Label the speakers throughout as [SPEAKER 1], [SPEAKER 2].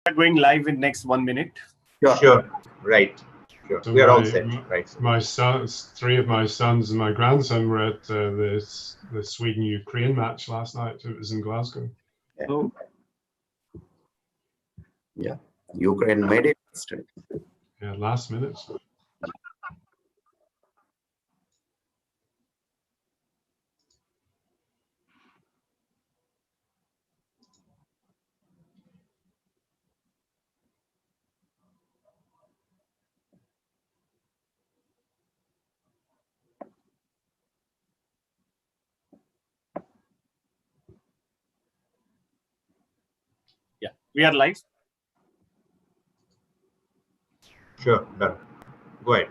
[SPEAKER 1] are going live in next 1 minute.
[SPEAKER 2] Sure. Right. Sure.
[SPEAKER 3] So
[SPEAKER 2] we are all set. Right.
[SPEAKER 3] My sons, 3 of my sons and my grandson were at the Sweden-Ukraine match last night. It was in Glasgow.
[SPEAKER 2] Yeah.
[SPEAKER 1] So,
[SPEAKER 4] Yeah, Ukraine made it.
[SPEAKER 3] Yeah, last minute.
[SPEAKER 1] yeah, we are live.
[SPEAKER 2] Sure. Done. Go ahead.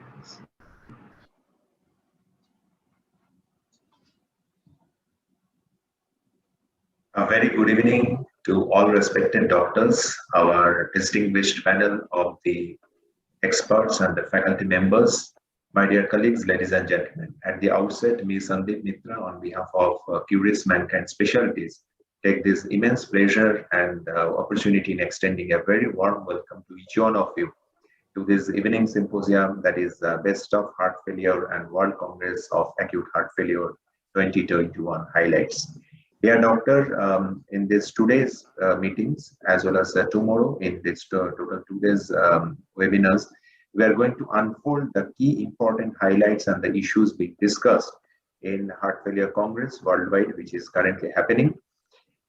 [SPEAKER 5] A very good evening to all respected doctors, our distinguished panel of the experts and the faculty members, my dear colleagues, ladies and gentlemen. At the outset, me, Sandeep Mitra, on behalf of Curious Mankind Specialties, take this immense pleasure and opportunity in extending a very warm welcome to each one of you to this evening symposium that is Best of Heart Failure and World Congress of Acute Heart Failure 2021 highlights. Dear Doctor, in this today's meetings as well as tomorrow in this total today's webinars, we are going to unfold the key important highlights and the issues being discussed in Heart Failure Congress worldwide, which is currently happening.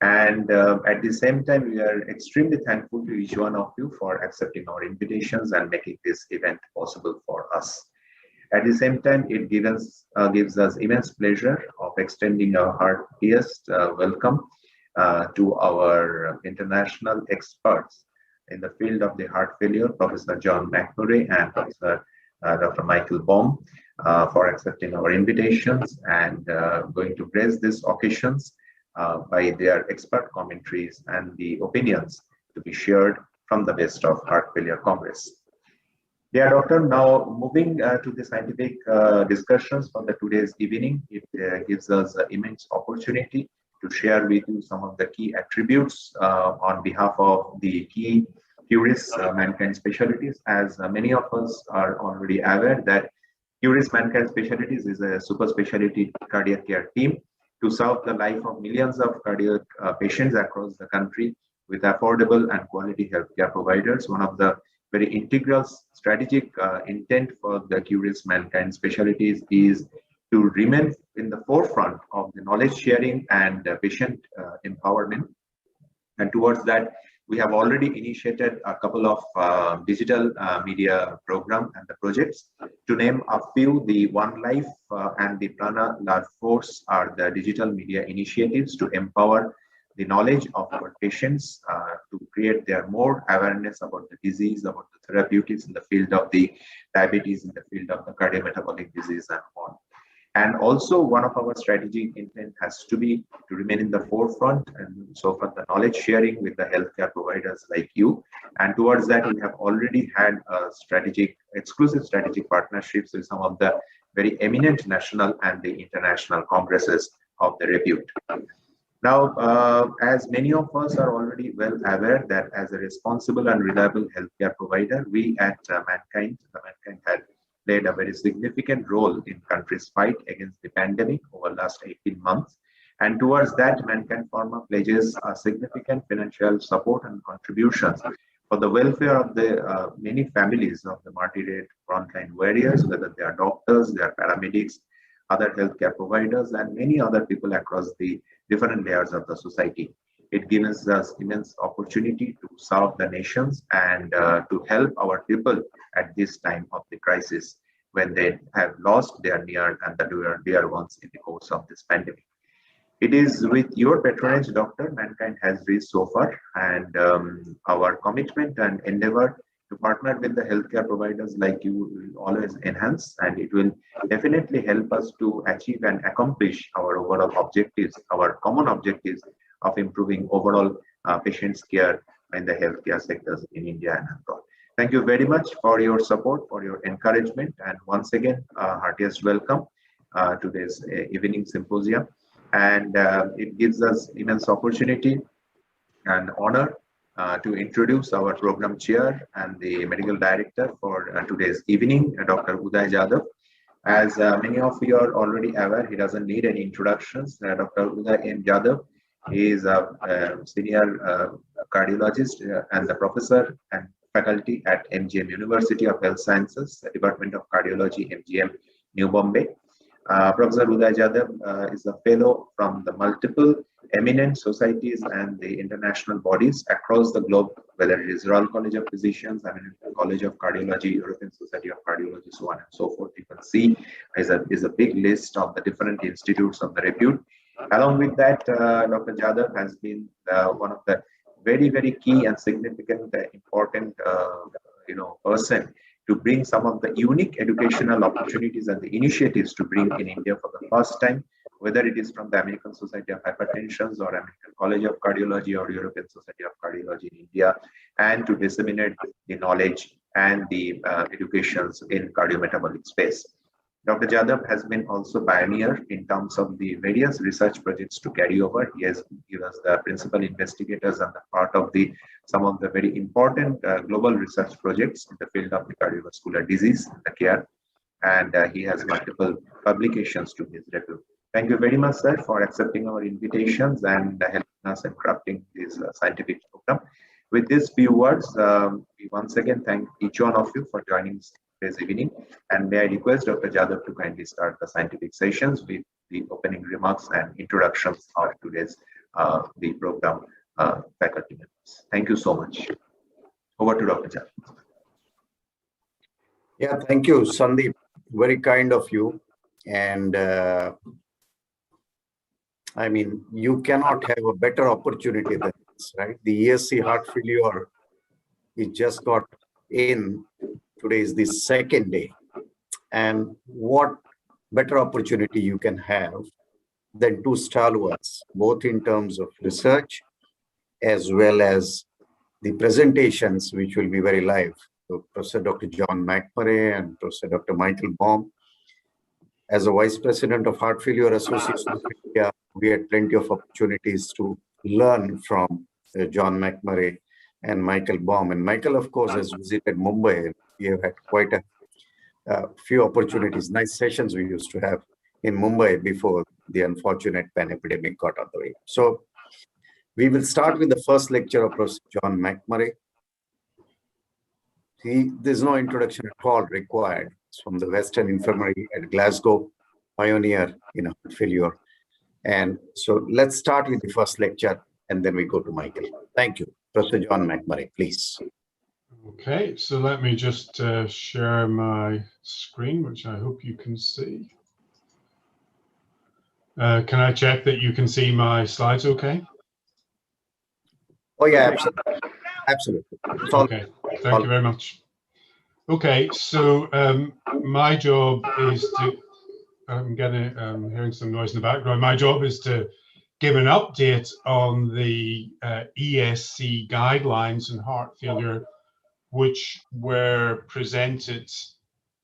[SPEAKER 5] And at the same time, we are extremely thankful to each one of you for accepting our invitations and making this event possible for us. At the same time, it gives us immense pleasure of extending our heartiest welcome to our international experts in the field of the heart failure, Professor John McMurray and Professor Dr. Michael Baum, for accepting our invitations and going to grace these occasions by their expert commentaries and the opinions to be shared from the Best of Heart Failure Congress. Dear Doctor, now moving to the scientific discussions for the today's evening, it gives us an immense opportunity to share with you some of the key attributes on behalf of the key Curious Mankind Specialties. As many of us are already aware that Curious Mankind Specialties is a super specialty cardiac care team to serve the life of millions of cardiac patients across the country with affordable and quality healthcare providers. One of the very integral strategic intent for the Curious Mankind Specialties is to remain in the forefront of the knowledge sharing and patient empowerment. And towards that, we have already initiated a couple of digital media program and the projects. To name a few, the One Life and the Prana Large Force are the digital media initiatives to empower the knowledge of our patients to create their more awareness about the disease, about the therapeutics in the field of the diabetes, in the field of the cardiometabolic disease and on. And also one of our strategic intent has to be to remain in the forefront and so for the knowledge sharing with the healthcare providers like you. And towards that, we have already had exclusive strategic partnerships with some of the very eminent national and the international congresses of the repute. Now, as many of us are already well aware that as a responsible and reliable healthcare provider, we at Mankind had played a very significant role in country's fight against the pandemic over the last 18 months. And towards that, Mankind Pharma pledges a significant financial support and contributions for the welfare of the many families of the martyred frontline warriors, whether they are doctors, they are paramedics, other healthcare providers, and many other people across the different layers of the society. It gives us immense opportunity to serve the nations and to help our people at this time of the crisis when they have lost their near and the dear ones in the course of this pandemic. It is with your patronage, Doctor, Mankind has reached so far, and our commitment and endeavor to partner with the healthcare providers like you will always enhance, and it will definitely help us to achieve and accomplish our overall objectives, our common objectives of improving overall patients' care in the healthcare sectors in India and abroad. Thank you very much for your support, for your encouragement, and once again, heartiest welcome to this evening symposium. And it gives us immense opportunity and honor to introduce our program chair and the medical director for today's evening, Dr. Uday Jadhav. As many of you are already aware, he doesn't need any introductions. Dr. Uday M. Jadhav is a senior cardiologist and the professor and faculty at MGM University of Health Sciences, Department of Cardiology, MGM, New Bombay. Professor Uday Jadhav is a fellow from the multiple eminent societies and the international bodies across the globe, whether it is Royal College of Physicians, American College of Cardiology, European Society of Cardiology, so on and so forth. You can see is a big list of the different institutes of the repute. Along with that, Dr. Jadhav has been one of the very, very key and significant, important, person to bring some of the unique educational opportunities and the initiatives to bring in India for the first time, whether it is from the American Society of Hypertension or American College of Cardiology or European Society of Cardiology in India, and to disseminate the knowledge and the educations in cardiometabolic space. Dr. Jadhav has been also pioneer in terms of the various research projects to carry over. He has given us the principal investigators and the part of some of the very important global research projects in the field of the cardiovascular disease, the care, and he has multiple publications to his repute. Thank you very much, sir, for accepting our invitations and helping us in crafting this scientific program. With these few words, we once again thank each one of you for joining us this evening. And may I request Dr. Jadhav to kindly start the scientific sessions with the opening remarks and introductions of today's the program faculty members. Thank you so much. Over to Dr. Jadhav.
[SPEAKER 4] Yeah, thank you, Sandeep. Very kind of you. And I mean, you cannot have a better opportunity than this, right? The ESC heart failure, it just got in. Today is the second day. And what better opportunity you can have than two stalwarts, both in terms of research as well as the presentations, which will be very live. So Professor Dr. John McMurray and Professor Dr. Michael Baum. As a Vice President of Heart Failure Association of India, we had plenty of opportunities to learn from John McMurray and Michael Baum. And Michael, of course, has visited Mumbai. We have had quite a few opportunities, nice sessions we used to have in Mumbai before the unfortunate pen epidemic got out the way. So we will start with the first lecture of Professor John McMurray. There's no introduction at all required. It's from the Western Infirmary at Glasgow, pioneer in heart failure. And so let's start with the first lecture and then we go to Michael. Thank you. Professor John McMurray, please.
[SPEAKER 3] Okay, so let me just share my screen, which I hope you can see. Can I check that you can see my slides okay?
[SPEAKER 4] Oh yeah, absolutely. Absolutely.
[SPEAKER 3] Okay, thank you very much. Okay, so my job is to, I'm hearing some noise in the background. My job is to give an update on the ESC guidelines in heart failure, which were presented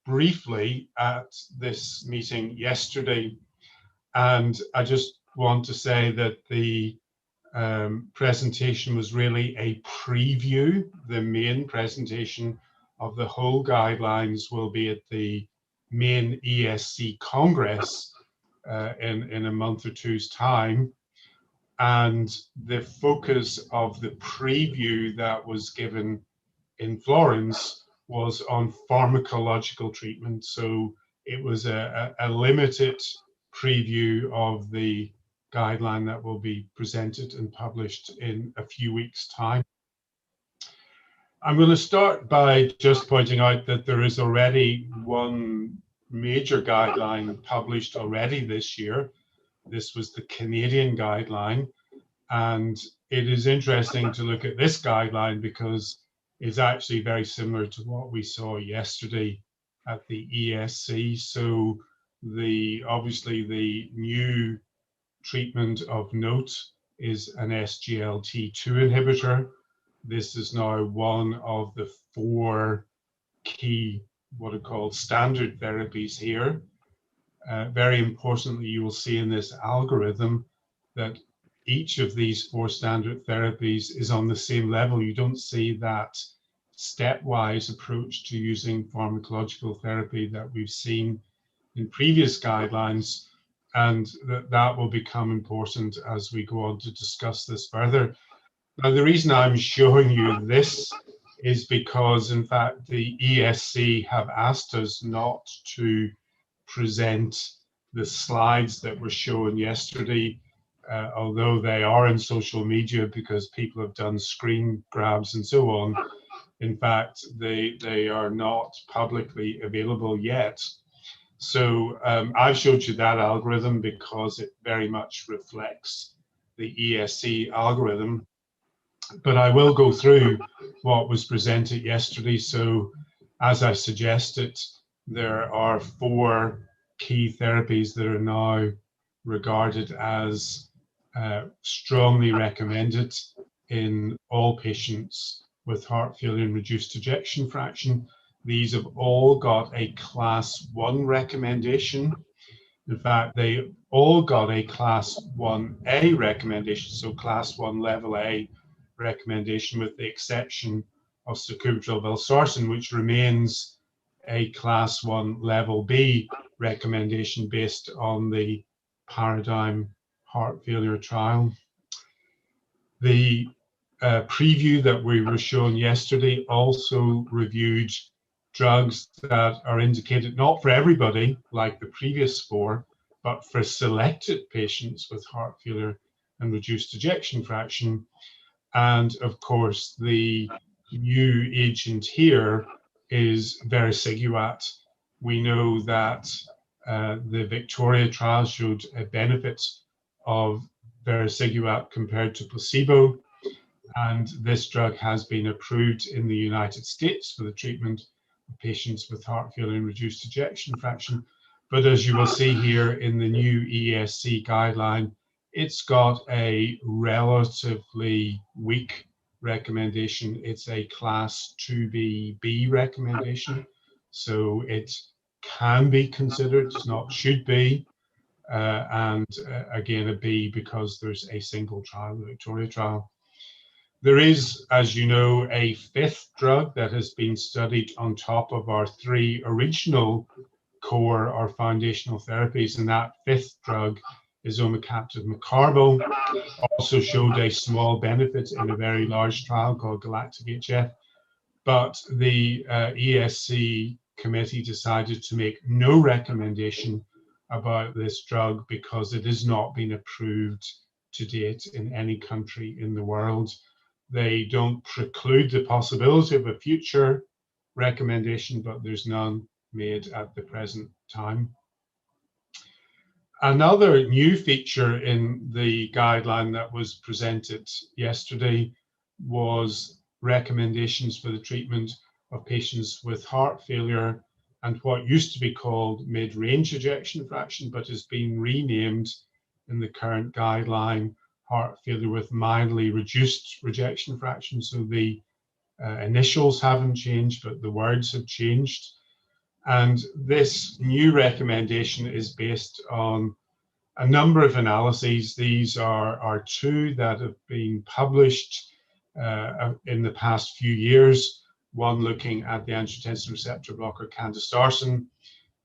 [SPEAKER 3] briefly at this meeting yesterday. And I just want to say that the presentation was really a preview. The main presentation of the whole guidelines will be at the main ESC Congress in a month or two's time. And the focus of the preview that was given in Florence was on pharmacological treatment. So it was a limited preview of the guideline that will be presented and published in a few weeks' time. I'm going to start by just pointing out that there is already one major guideline published already this year. This was the Canadian guideline, and it is interesting to look at this guideline because it's actually very similar to what we saw yesterday at the ESC. So obviously the new treatment of note is an SGLT2 inhibitor. This is now one of the 4 key, what are called standard therapies here. Very importantly, you will see in this algorithm that each of these 4 standard therapies is on the same level. You don't see that stepwise approach to using pharmacological therapy that we've seen in previous guidelines, and that will become important as we go on to discuss this further. Now, the reason I'm showing you this is because, in fact, the ESC have asked us not to present the slides that were shown yesterday, although they are in social media because people have done screen grabs and so on. In fact, they are not publicly available yet. So I've showed you that algorithm because it very much reflects the ESC algorithm. But I will go through what was presented yesterday. So as I suggested, there are 4 key therapies that are now regarded as strongly recommended in all patients with heart failure and reduced ejection fraction. These have all got a class 1 recommendation. In fact, they all got a class 1A recommendation, so class 1 level A recommendation, with the exception of sacubitril valsartan, which remains a class 1 level B recommendation based on the Paradigm heart failure trial. The preview that we were shown yesterday also reviewed drugs that are indicated not for everybody, like the previous 4, but for selected patients with heart failure and reduced ejection fraction. And of course, the new agent here is vericiguat. We know that the Victoria trial showed a benefit of vericiguat compared to placebo, and this drug has been approved in the United States for the treatment of patients with heart failure and reduced ejection fraction. But as you will see here in the new ESC guideline, it's got a relatively weak recommendation. It's a class 2B recommendation, so it can be considered, it's not should be, and again a B because there's a single trial, the Victoria trial. There is, as you know, a 5th drug that has been studied on top of our 3 original core or foundational therapies, and that 5th drug is omecamtiv mecarbil. Also showed a small benefit in a very large trial called GALACTIC-HF, but the ESC committee decided to make no recommendation about this drug because it has not been approved to date in any country in the world. They don't preclude the possibility of a future recommendation, but there's none made at the present time. Another new feature in the guideline that was presented yesterday was recommendations for the treatment of patients with heart failure and what used to be called mid-range ejection fraction, but has been renamed in the current guideline heart failure with mildly reduced ejection fraction. So the initials haven't changed, but the words have changed. And this new recommendation is based on a number of analyses. These are 2 that have been published in the past few years, one looking at the angiotensin receptor blocker candesartan,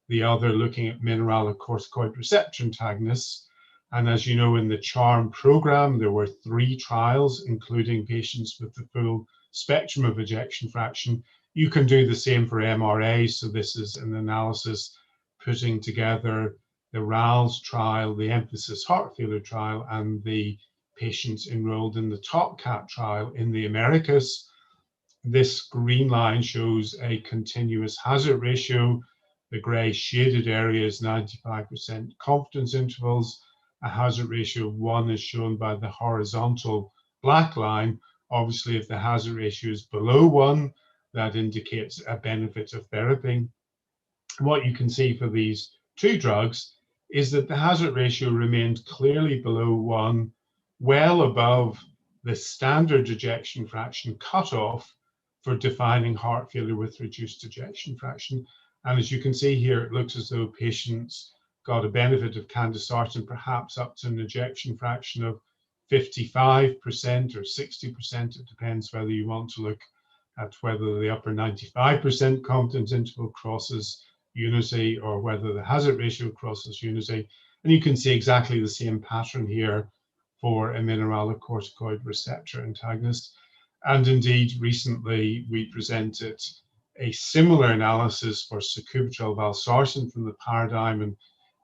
[SPEAKER 3] the other looking at mineralocorticoid receptor antagonists. And as you know, in the CHARM program, there were 3 trials, including patients with the full spectrum of ejection fraction. You can do the same for MRA. So this is an analysis putting together the RALS trial, the Emphasis Heart Failure trial, and the patients enrolled in the TopCat trial in the Americas. This green line shows a continuous hazard ratio. The gray shaded area is 95% confidence intervals. A hazard ratio of 1 is shown by the horizontal black line. Obviously, if the hazard ratio is below 1, that indicates a benefit of therapy. What you can see for these 2 drugs is that the hazard ratio remained clearly below 1, well above the standard ejection fraction cutoff for defining heart failure with reduced ejection fraction. And as you can see here, it looks as though patients got a benefit of candesartan perhaps up to an ejection fraction of 55% or 60%. It depends whether you want to look at whether the upper 95% confidence interval crosses unity or whether the hazard ratio crosses unity. And you can see exactly the same pattern here for a mineralocorticoid receptor antagonist. And indeed, recently we presented a similar analysis for sacubitril valsartan from the Paradigm and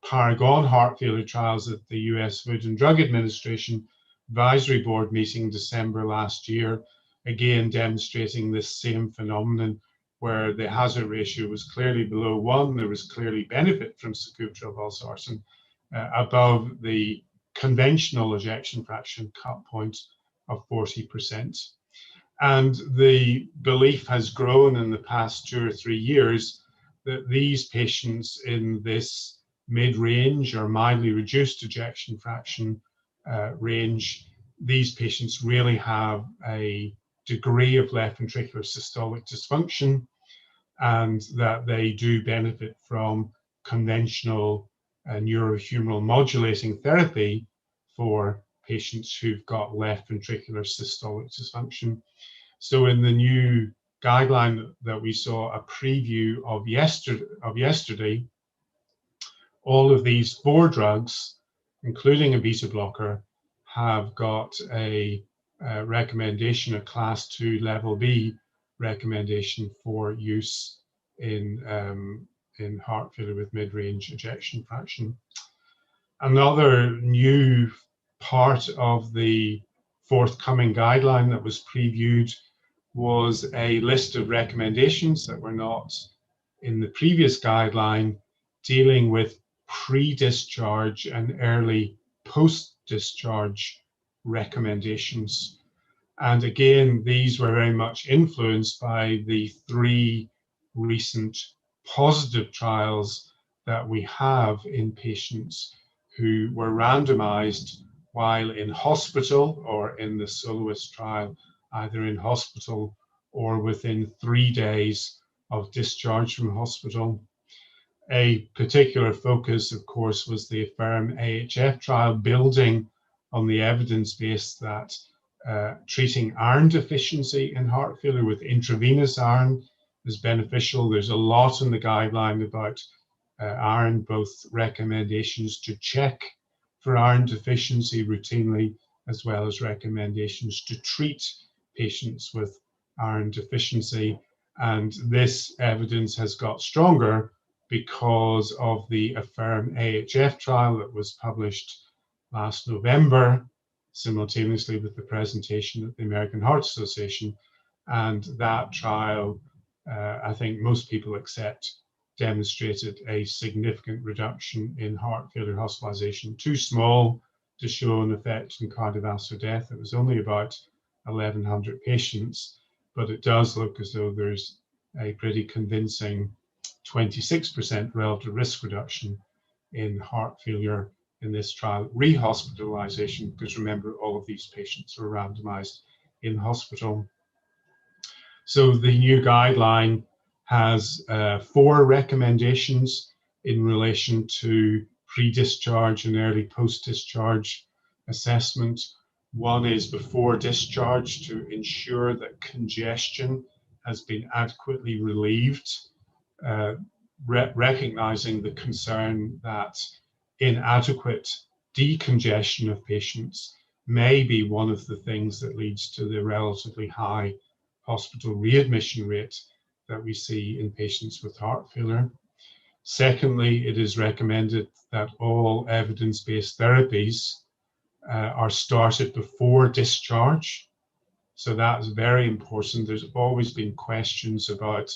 [SPEAKER 3] Paragon heart failure trials at the US Food and Drug Administration Advisory Board meeting December last year, again demonstrating this same phenomenon where the hazard ratio was clearly below 1. There was clearly benefit from sacubitril valsartan above the conventional ejection fraction cut point of 40%. And the belief has grown in the past 2 or 3 years that these patients in this mid-range or mildly reduced ejection fraction range, these patients really have a degree of left ventricular systolic dysfunction, and that they do benefit from conventional neurohumoral modulating therapy for patients who've got left ventricular systolic dysfunction. So in the new guideline that we saw a preview of yesterday, all of these 4 drugs, including a beta blocker, have got a recommendation, a class 2 level B recommendation for use in heart failure with mid-range ejection fraction. Another new part of the forthcoming guideline that was previewed was a list of recommendations that were not in the previous guideline, dealing with pre-discharge and early post-discharge recommendations. And again, these were very much influenced by the 3 recent positive trials that we have in patients who were randomized while in hospital or in the SOLOIST trial, either in hospital or within 3 days of discharge from hospital. A particular focus, of course, was the AFFIRM-AHF trial, building on the evidence base that treating iron deficiency in heart failure with intravenous iron is beneficial. There's a lot in the guideline about iron, both recommendations to check for iron deficiency routinely, as well as recommendations to treat patients with iron deficiency. And this evidence has got stronger because of the AFFIRM-AHF trial that was published last November, simultaneously with the presentation at the American Heart Association. And that trial, I think most people accept, demonstrated a significant reduction in heart failure hospitalization. Too small to show an effect in cardiovascular death. It was only about 1,100 patients, but it does look as though there's a pretty convincing 26% relative risk reduction in heart failure in this trial. Rehospitalization, because remember, all of these patients were randomized in hospital. So the new guideline has 4 recommendations in relation to pre-discharge and early post-discharge assessment. One is before discharge to ensure that congestion has been adequately relieved, recognizing the concern that inadequate decongestion of patients may be one of the things that leads to the relatively high hospital readmission rate that we see in patients with heart failure. Secondly, it is recommended that all evidence-based therapies are started before discharge. So that's very important. There's always been questions about,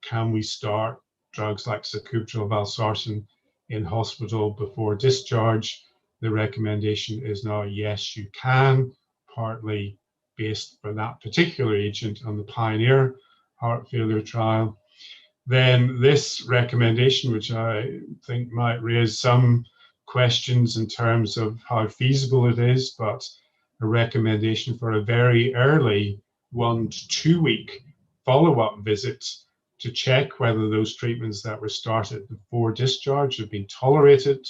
[SPEAKER 3] can we start drugs like sacubitril valsartan in hospital before discharge? The recommendation is now, yes, you can, partly based for that particular agent on the Pioneer heart failure trial. Then this recommendation, which I think might raise some questions in terms of how feasible it is, but a recommendation for a very early 1 to 2 week follow-up visit to check whether those treatments that were started before discharge have been tolerated,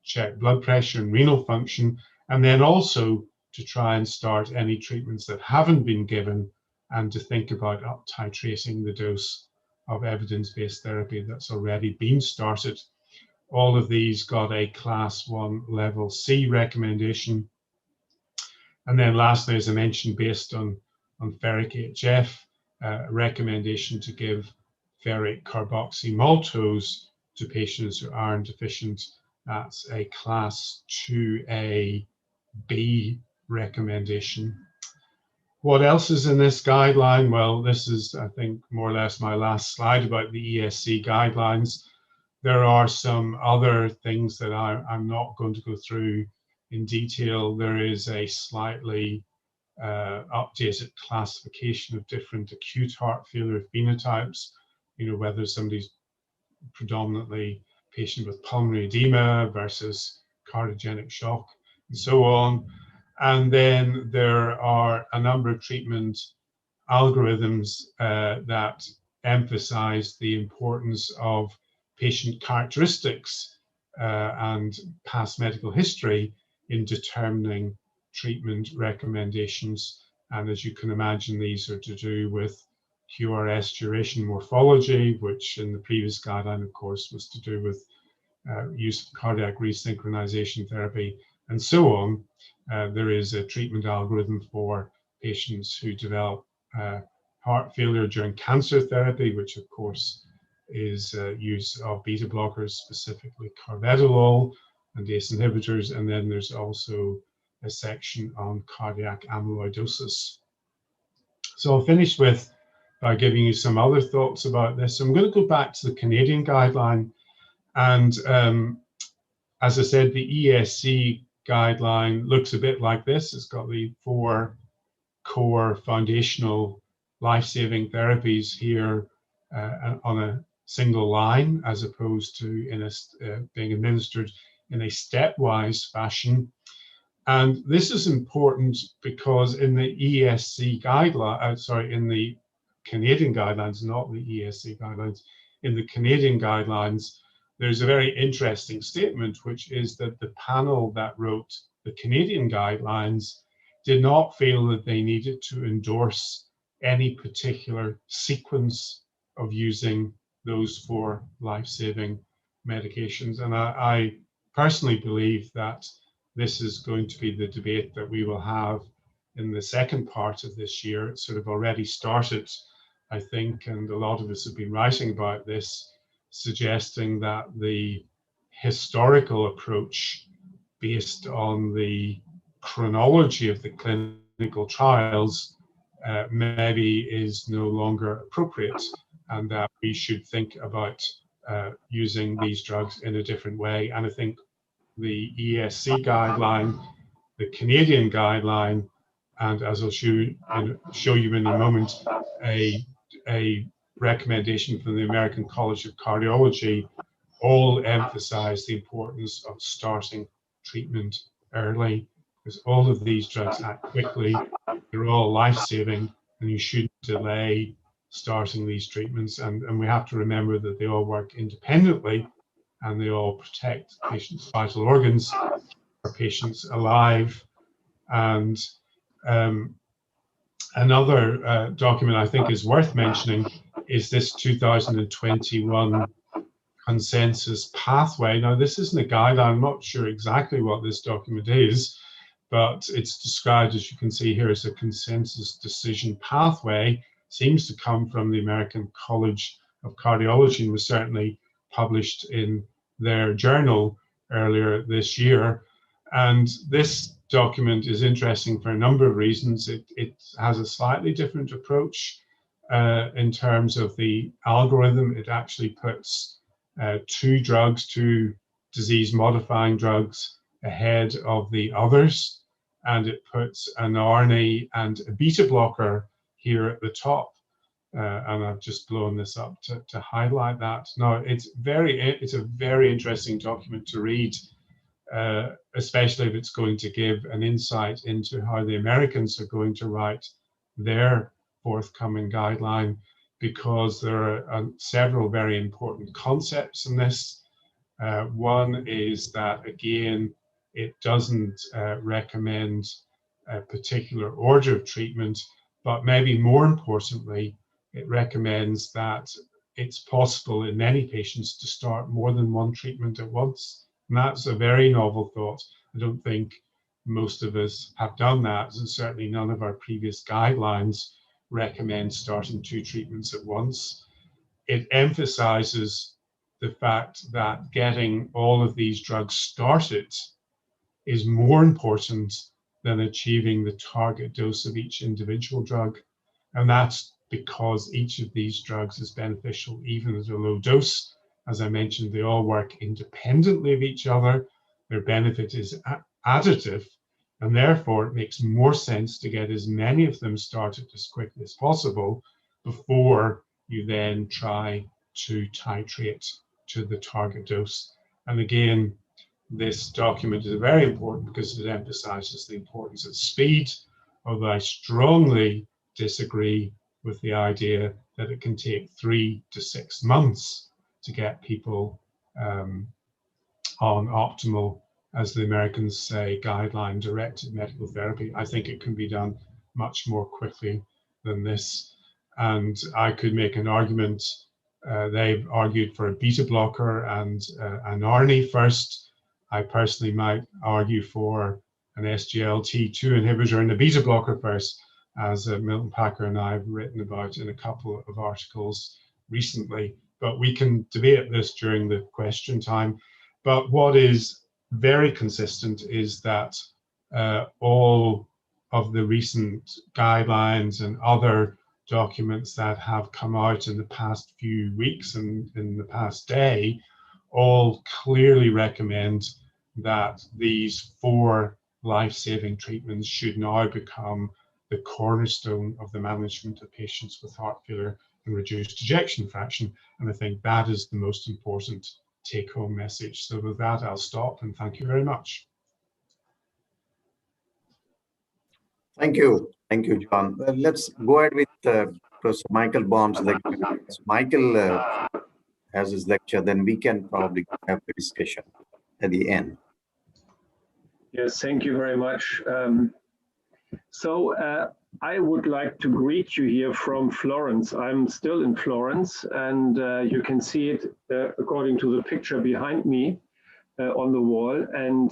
[SPEAKER 3] check blood pressure and renal function, and then also to try and start any treatments that haven't been given, and to think about up titrating the dose of evidence-based therapy that's already been started. All of these got a class 1 level C recommendation. And then lastly, as I mentioned, based on ferric HF, a recommendation to give ferric carboxymaltose to patients who are iron deficient. That's a class 2A B recommendation. What else is in this guideline? Well, this is, I think, more or less my last slide about the ESC guidelines. There are some other things that I'm not going to go through in detail. There is a slightly updated classification of different acute heart failure phenotypes, whether somebody's predominantly patient with pulmonary edema versus cardiogenic shock, and so on. And then there are a number of treatment algorithms that emphasize the importance of patient characteristics and past medical history in determining treatment recommendations. And as you can imagine, these are to do with QRS duration morphology, which in the previous guideline, of course, was to do with use of cardiac resynchronization therapy, and so on. There is a treatment algorithm for patients who develop heart failure during cancer therapy, which of course is use of beta blockers, specifically carvedilol and ACE inhibitors. And then there's also a section on cardiac amyloidosis. So I'll finish by giving you some other thoughts about this. I'm going to go back to the Canadian guideline. And as I said, the ESC guideline looks a bit like this. It's got the 4 core foundational life-saving therapies here on a single line, as opposed to being administered in a stepwise fashion. And this is important because in the ESC guideline, in the Canadian guidelines, not the ESC guidelines, in the Canadian guidelines, there's a very interesting statement, which is that the panel that wrote the Canadian guidelines did not feel that they needed to endorse any particular sequence of using those 4 life-saving medications. And I personally believe that this is going to be the debate that we will have in the second part of this year. It's sort of already started, I think, and a lot of us have been writing about this, suggesting that the historical approach based on the chronology of the clinical trials maybe is no longer appropriate, and that we should think about using these drugs in a different way. And I think the ESC guideline, the Canadian guideline, and as I'll show you in a moment, a recommendation from the American College of Cardiology, all emphasize the importance of starting treatment early, because all of these drugs act quickly, they're all life-saving, and you shouldn't delay starting these treatments. And we have to remember that they all work independently, and they all protect patients' vital organs, or patients alive. And another document I think is worth mentioning is this 2021 consensus pathway. Now, this isn't a guideline. I'm not sure exactly what this document is, but it's described, as you can see here, as a consensus decision pathway. Seems to come from the American College of Cardiology and was certainly published in their journal earlier this year. And this document is interesting for a number of reasons. It has a slightly different approach in terms of the algorithm. It actually puts 2 disease-modifying drugs ahead of the others, and it puts an RNA and a beta blocker here at the top. And I've just blown this up to highlight that. Now, it's a very interesting document to read, especially if it's going to give an insight into how the Americans are going to write their forthcoming guideline, because there are several very important concepts in this. One is that, again, it doesn't recommend a particular order of treatment, but maybe more importantly, it recommends that it's possible in many patients to start more than one treatment at once. And that's a very novel thought. I don't think most of us have done that, and certainly none of our previous guidelines recommend starting 2 treatments at once. It emphasizes the fact that getting all of these drugs started is more important than achieving the target dose of each individual drug. And that's because each of these drugs is beneficial even at a low dose. As I mentioned, they all work independently of each other. Their benefit is additive, and therefore it makes more sense to get as many of them started as quickly as possible before you then try to titrate to the target dose. And again, this document is very important because it emphasizes the importance of speed, although I strongly disagree with the idea that it can take 3 to 6 months to get people on optimal, as the Americans say, guideline-directed medical therapy. I think it can be done much more quickly than this. And I could make an argument. They've argued for a beta blocker and an ARNI first. I personally might argue for an SGLT2 inhibitor and a beta blocker first, as Milton Packer and I have written about in a couple of articles recently. But we can debate this during the question time. But what is very consistent is that all of the recent guidelines and other documents that have come out in the past few weeks and in the past day all clearly recommend that these 4 life-saving treatments should now become the cornerstone of the management of patients with heart failure and reduced ejection fraction. And I think that is the most important take-home message. So with that, I'll stop and thank you very much.
[SPEAKER 4] Thank you, John. Let's go ahead with Professor Michael Baum's lecture. So Michael has his lecture, then we can probably have the discussion at the end.
[SPEAKER 6] Yes, thank you very much. I would like to greet you here from Florence. I'm still in Florence, and you can see it according to the picture behind me on the wall. And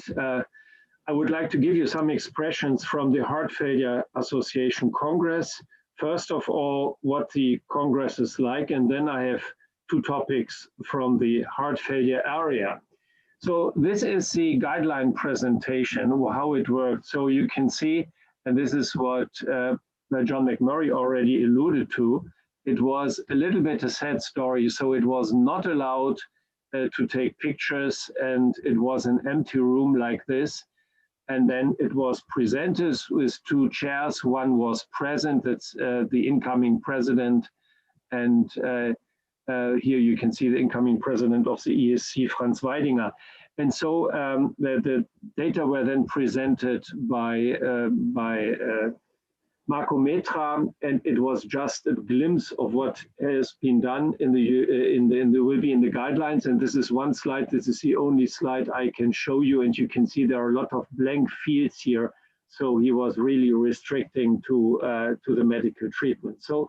[SPEAKER 6] I would like to give you some expressions from the Heart Failure Association Congress. First of all, what the Congress is like, and then I have 2 topics from the heart failure area. So this is the guideline presentation, how it worked. So you can see, and this is what John McMurray already alluded to, it was a little bit a sad story. So it was not allowed to take pictures, and it was an empty room like this. And then it was presented with 2 chairs. One was present, that's the incoming president. And here you can see the incoming president of the ESC, Franz Weidinger. And so the data were then presented by Marco Metra, and it was just a glimpse of what has been done will be in the guidelines. And this is one slide. This is the only slide I can show you, and you can see there are a lot of blank fields here. So he was really restricting to the medical treatment. So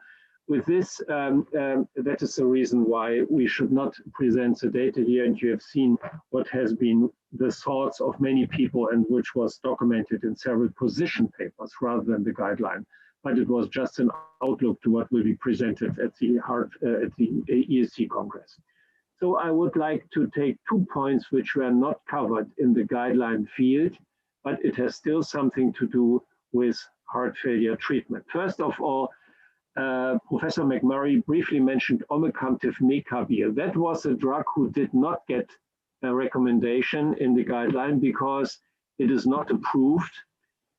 [SPEAKER 6] with this, that is the reason why we should not present the data here. And you have seen what has been the thoughts of many people, and which was documented in several position papers rather than the guideline. But it was just an outlook to what will be presented at the ESC Congress. So I would like to take 2 points which were not covered in the guideline field, but it has still something to do with heart failure treatment. First of all, Professor McMurray briefly mentioned omecamtiv mecarbil. That was a drug who did not get a recommendation in the guideline because it is not approved,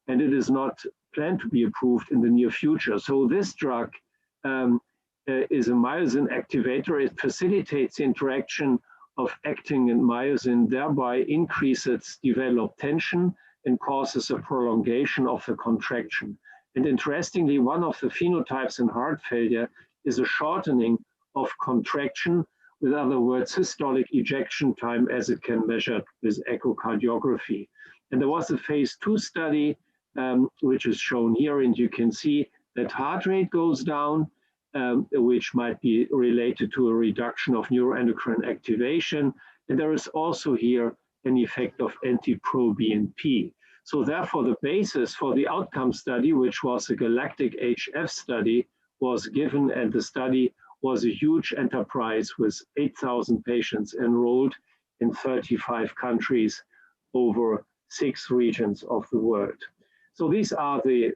[SPEAKER 6] and it is not planned to be approved in the near future. So this drug is a myosin activator. It facilitates the interaction of actin and myosin, thereby increases developed tension and causes a prolongation of the contraction. And interestingly, one of the phenotypes in heart failure is a shortening of contraction, with other words, systolic ejection time as it can measure with echocardiography. And there was a phase 2 study which is shown here. And you can see that heart rate goes down, which might be related to a reduction of neuroendocrine activation. And there is also here an effect of NT-proBNP. So therefore, the basis for the outcome study, which was a galactic HF study, was given, and the study was a huge enterprise with 8,000 patients enrolled in 35 countries over 6 regions of the world. So these are the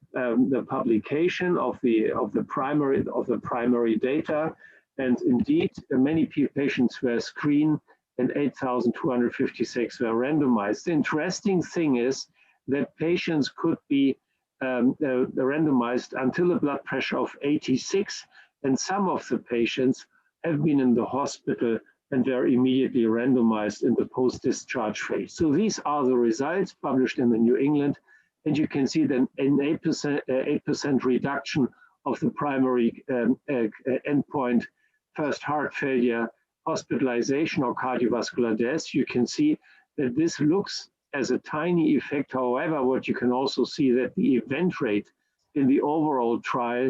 [SPEAKER 6] publication of the primary data, and indeed many patients were screened and 8,256 were randomized. The interesting thing is that patients could be randomized until a blood pressure of 86, and some of the patients have been in the hospital and they're immediately randomized in the post-discharge phase. So these are the results published in the New England, and you can see then an 8% reduction of the primary endpoint, first heart failure, hospitalization, or cardiovascular death. You can see that this looks as a tiny effect. However, what you can also see that the event rate in the overall trial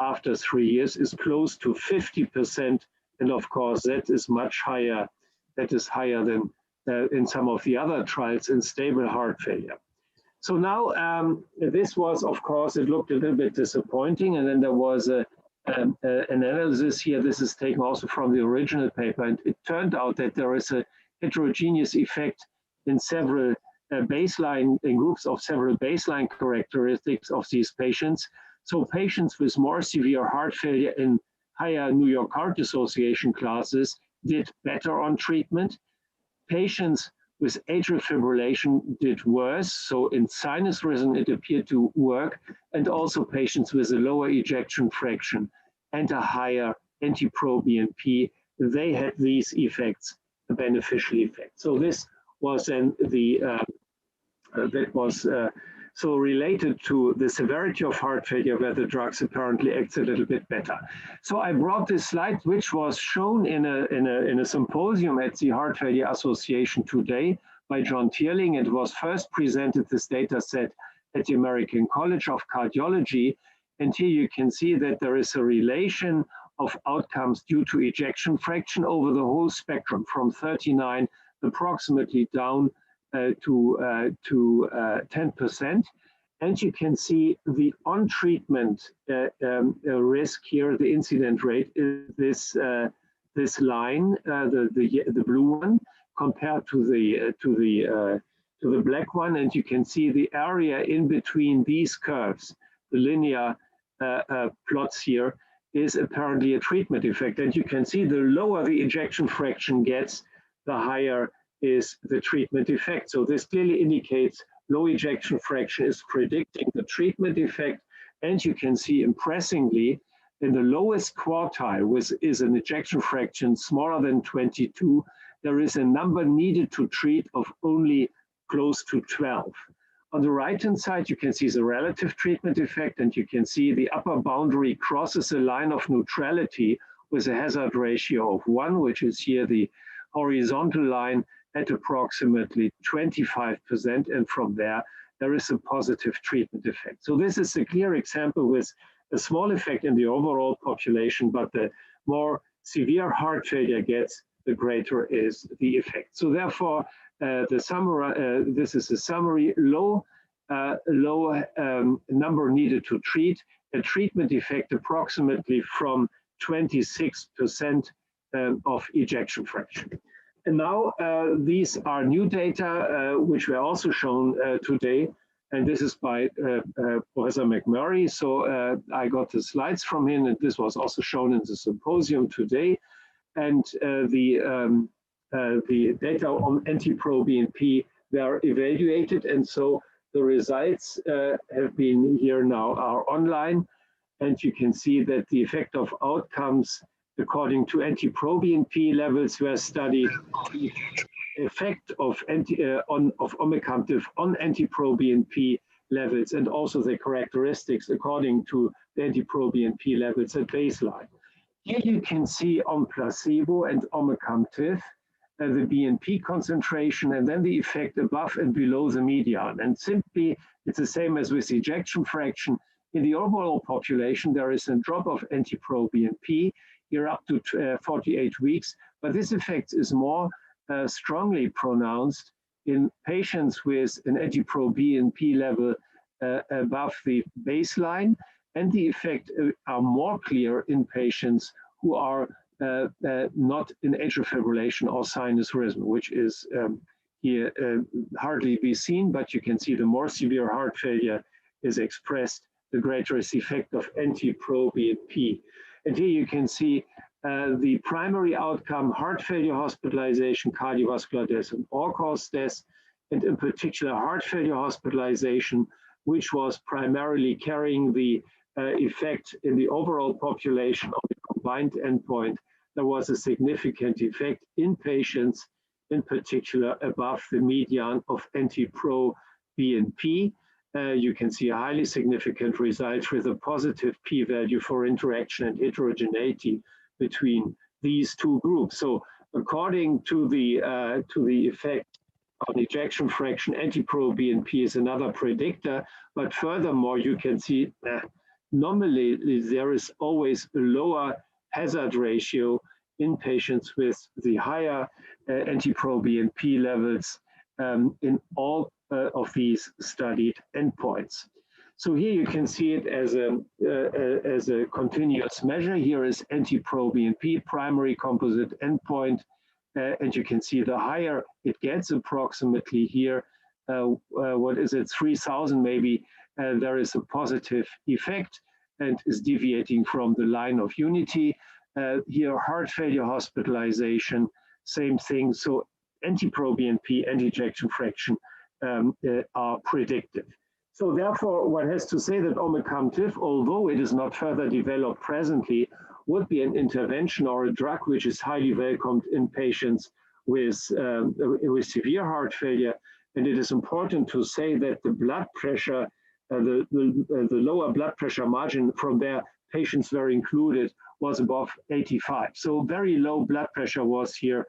[SPEAKER 6] after 3 years is close to 50%. And of course, that is much higher. That is higher than in some of the other trials in stable heart failure. So now this was, of course, it looked a little bit disappointing. And then there was an analysis here. This is taken also from the original paper. And it turned out that there is a heterogeneous effect in several groups of several baseline characteristics of these patients. So patients with more severe heart failure in higher New York Heart Association classes did better on treatment. Patients with atrial fibrillation did worse. So in sinus rhythm, it appeared to work. And also patients with a lower ejection fraction and a higher NT-proBNP, they had these effects, a beneficial effect. So this was then so related to the severity of heart failure, where the drugs apparently act a little bit better. So I brought this slide, which was shown in a symposium at the Heart Failure Association today by John Teerling. It was first presented, this data set, at the American College of Cardiology. And here you can see that there is a relation of outcomes due to ejection fraction over the whole spectrum, from 39 approximately down to 10%. And you can see the on-treatment risk here, the incident rate, is this line, the blue one, compared to the black one. And you can see the area in between these curves, the linear plots here, is apparently a treatment effect. And you can see the lower the ejection fraction gets, the higher is the treatment effect. So this clearly indicates low ejection fraction is predicting the treatment effect. And you can see impressively in the lowest quartile, which is an ejection fraction smaller than 22, there is a number needed to treat of only close to 12. On the right-hand side, you can see the relative treatment effect, and you can see the upper boundary crosses a line of neutrality with a hazard ratio of 1, which is here the horizontal line, at approximately 25%, and from there is a positive treatment effect. So this is a clear example with a small effect in the overall population, but the more severe heart failure gets, the greater is the effect. So therefore, this is a summary: low number needed to treat, a treatment effect approximately from 26% of ejection fraction. And now these are new data which were also shown today, and this is by Professor McMurray. So I got the slides from him, and this was also shown in the symposium today. And the data on NT-proBNP were evaluated, and so the results have been here now, are online, and you can see that the effect of outcomes according to NT-proBNP levels were studied. The effect of omecamtiv on NT-proBNP levels, and also the characteristics according to the NT-proBNP levels at baseline. Here you can see on placebo and omecamtiv the BNP concentration, and then the effect above and below the median. And simply, it's the same as with ejection fraction. In the overall population, there is a drop of NT-proBNP here up to 48 weeks, but this effect is more strongly pronounced in patients with an NT-proBNP level above the baseline, and the effect are more clear in patients who are not in atrial fibrillation or sinus rhythm, which is here hardly be seen, but you can see the more severe heart failure is expressed, the greater is the effect of NT-proBNP. And here you can see the primary outcome, heart failure hospitalization, cardiovascular death, and all-cause death, and in particular heart failure hospitalization, which was primarily carrying the effect in the overall population of the combined endpoint. There was a significant effect in patients, in particular above the median of NT-proBNP. You can see a highly significant result with a positive p-value for interaction and heterogeneity between these two groups. So according to the effect on ejection fraction, NT-proBNP is another predictor, but furthermore, you can see nominally there is always a lower hazard ratio in patients with the higher NT-proBNP levels in all of these studied endpoints. So here you can see it as a continuous measure. Here is NT-proBNP, primary composite endpoint, and you can see the higher it gets, approximately here, what is it, 3,000 maybe, there is a positive effect and is deviating from the line of unity. Here, heart failure hospitalization, same thing. So NT-proBNP and ejection fraction are predictive. So therefore, one has to say that omecamtiv, although it is not further developed presently, would be an intervention or a drug which is highly welcomed in patients with severe heart failure. And it is important to say that the blood pressure, the lower blood pressure margin from their patients were included was above 85. So very low blood pressure was here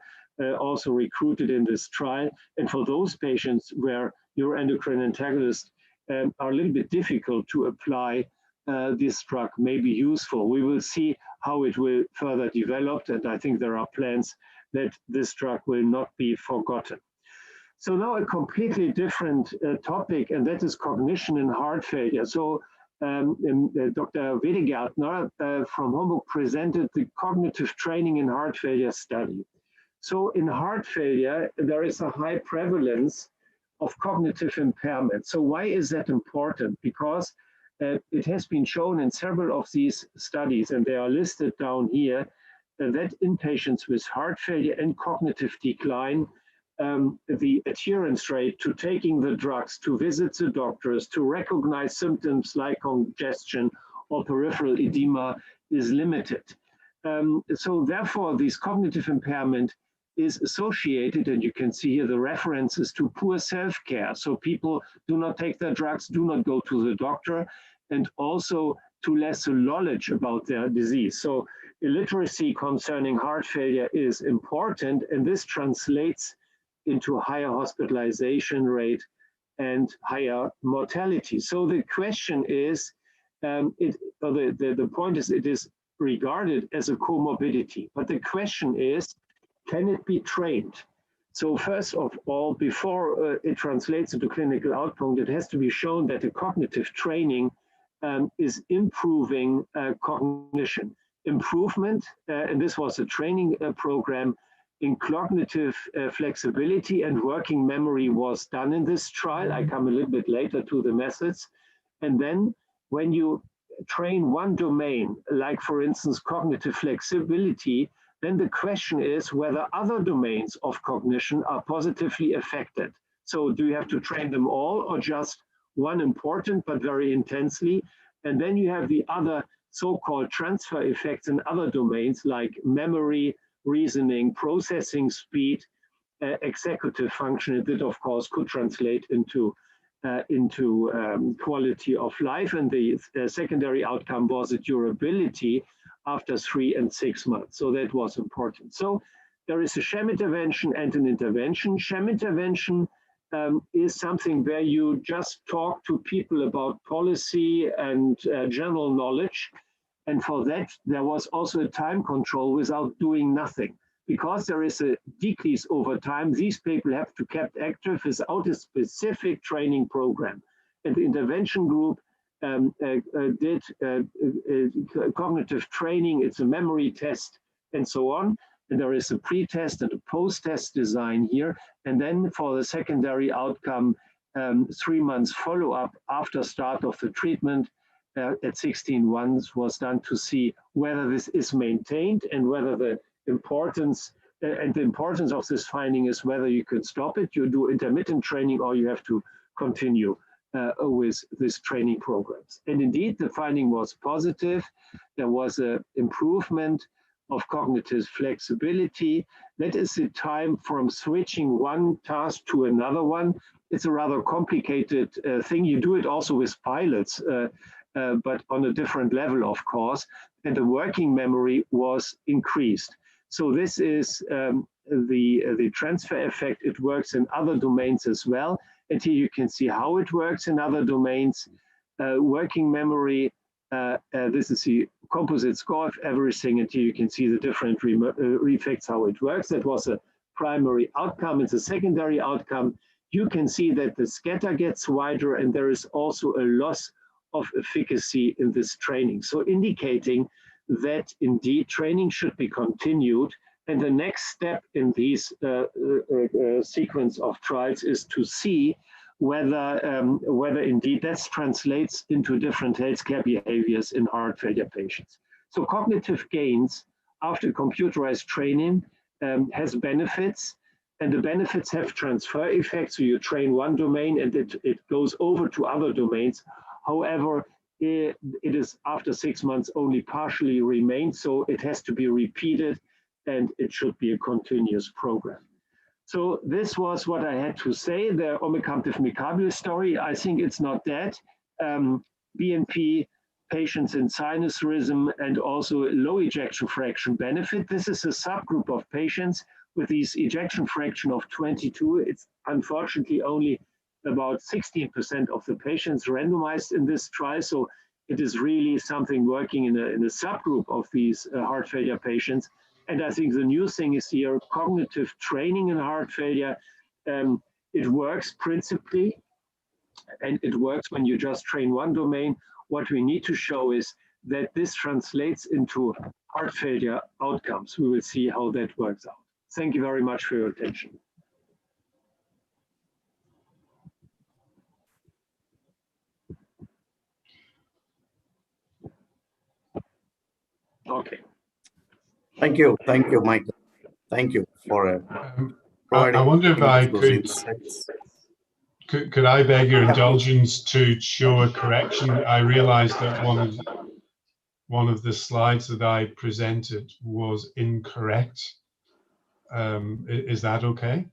[SPEAKER 6] also recruited in this trial. And for those patients where neuroendocrine antagonists are a little bit difficult to apply, this drug may be useful. We will see how it will further develop, and I think there are plans that this drug will not be forgotten. So now a completely different topic, and that is cognition in heart failure. So Dr. Wedegärtner from Hamburg presented the cognitive training in heart failure study. So in heart failure, there is a high prevalence of cognitive impairment. So why is that important? Because it has been shown in several of these studies, and they are listed down here, that in patients with heart failure and cognitive decline, the adherence rate to taking the drugs, to visit the doctors, to recognize symptoms like congestion or peripheral edema is limited. So therefore, this cognitive impairment is associated, and you can see here the references to poor self-care. So people do not take their drugs, do not go to the doctor, and also to less knowledge about their disease. So illiteracy concerning heart failure is important, and this translates into a higher hospitalization rate and higher mortality. So the question is, the point is, it is regarded as a comorbidity, but the question is, can it be trained? So first of all, before it translates into clinical outcome, it has to be shown that the cognitive training is improving cognition. Improvement, and this was a training program in cognitive flexibility and working memory was done in this trial. I come a little bit later to the methods. And then when you train one domain, like for instance, cognitive flexibility, then the question is whether other domains of cognition are positively affected. So do you have to train them all or just one important but very intensely? And then you have the other so-called transfer effects in other domains like memory, reasoning, processing speed, executive function. That of course could translate into quality of life. And the secondary outcome was the durability after 3 and 6 months. So that was important. So there is a sham intervention and an intervention. Sham intervention is something where you just talk to people about policy and general knowledge. And for that, there was also a time control without doing nothing. Because there is a decrease over time, these people have to be kept active without a specific training program. And the intervention group did cognitive training, it's a memory test, and so on. And there is a pre-test and a post-test design here. And then for the secondary outcome, 3 months follow-up after start of the treatment at 16 months was done to see whether this is maintained and whether the importance of this finding is whether you can stop it, you do intermittent training, or you have to continue with these training programs. And indeed, the finding was positive. There was an improvement of cognitive flexibility. That is the time from switching one task to another one. It's a rather complicated thing. You do it also with pilots, but on a different level, of course. And the working memory was increased. So this is the transfer effect. It works in other domains as well. And here you can see how it works in other domains. Working memory, this is the composite score of everything. And here you can see the different effects, how it works. That was a primary outcome. It's a secondary outcome. You can see that the scatter gets wider, and there is also a loss of efficacy in this training. So indicating that indeed training should be continued. And the next step in these sequence of trials is to see whether indeed that translates into different healthcare behaviors in heart failure patients. So cognitive gains after computerized training has benefits, and the benefits have transfer effects. So you train one domain and it goes over to other domains. However, it is after 6 months only partially remains, so it has to be repeated and it should be a continuous program. So this was what I had to say, the omecamtiv mecarbil story. I think it's not dead. BNP patients in sinus rhythm and also low ejection fraction benefit. This is a subgroup of patients with these ejection fraction of 22. It's unfortunately only about 16% of the patients randomized in this trial. So it is really something working in a subgroup of these heart failure patients. And I think the new thing is here, cognitive training in heart failure. It works principally, and it works when you just train one domain. What we need to show is that this translates into heart failure outcomes. We will see how that works out. Thank you very much for your attention. Okay.
[SPEAKER 4] Thank you, Michael. Thank you for
[SPEAKER 3] I wonder if I
[SPEAKER 4] could.
[SPEAKER 3] Could I beg your indulgence to show a correction? I realized that one of the slides that I presented was incorrect. Is that okay?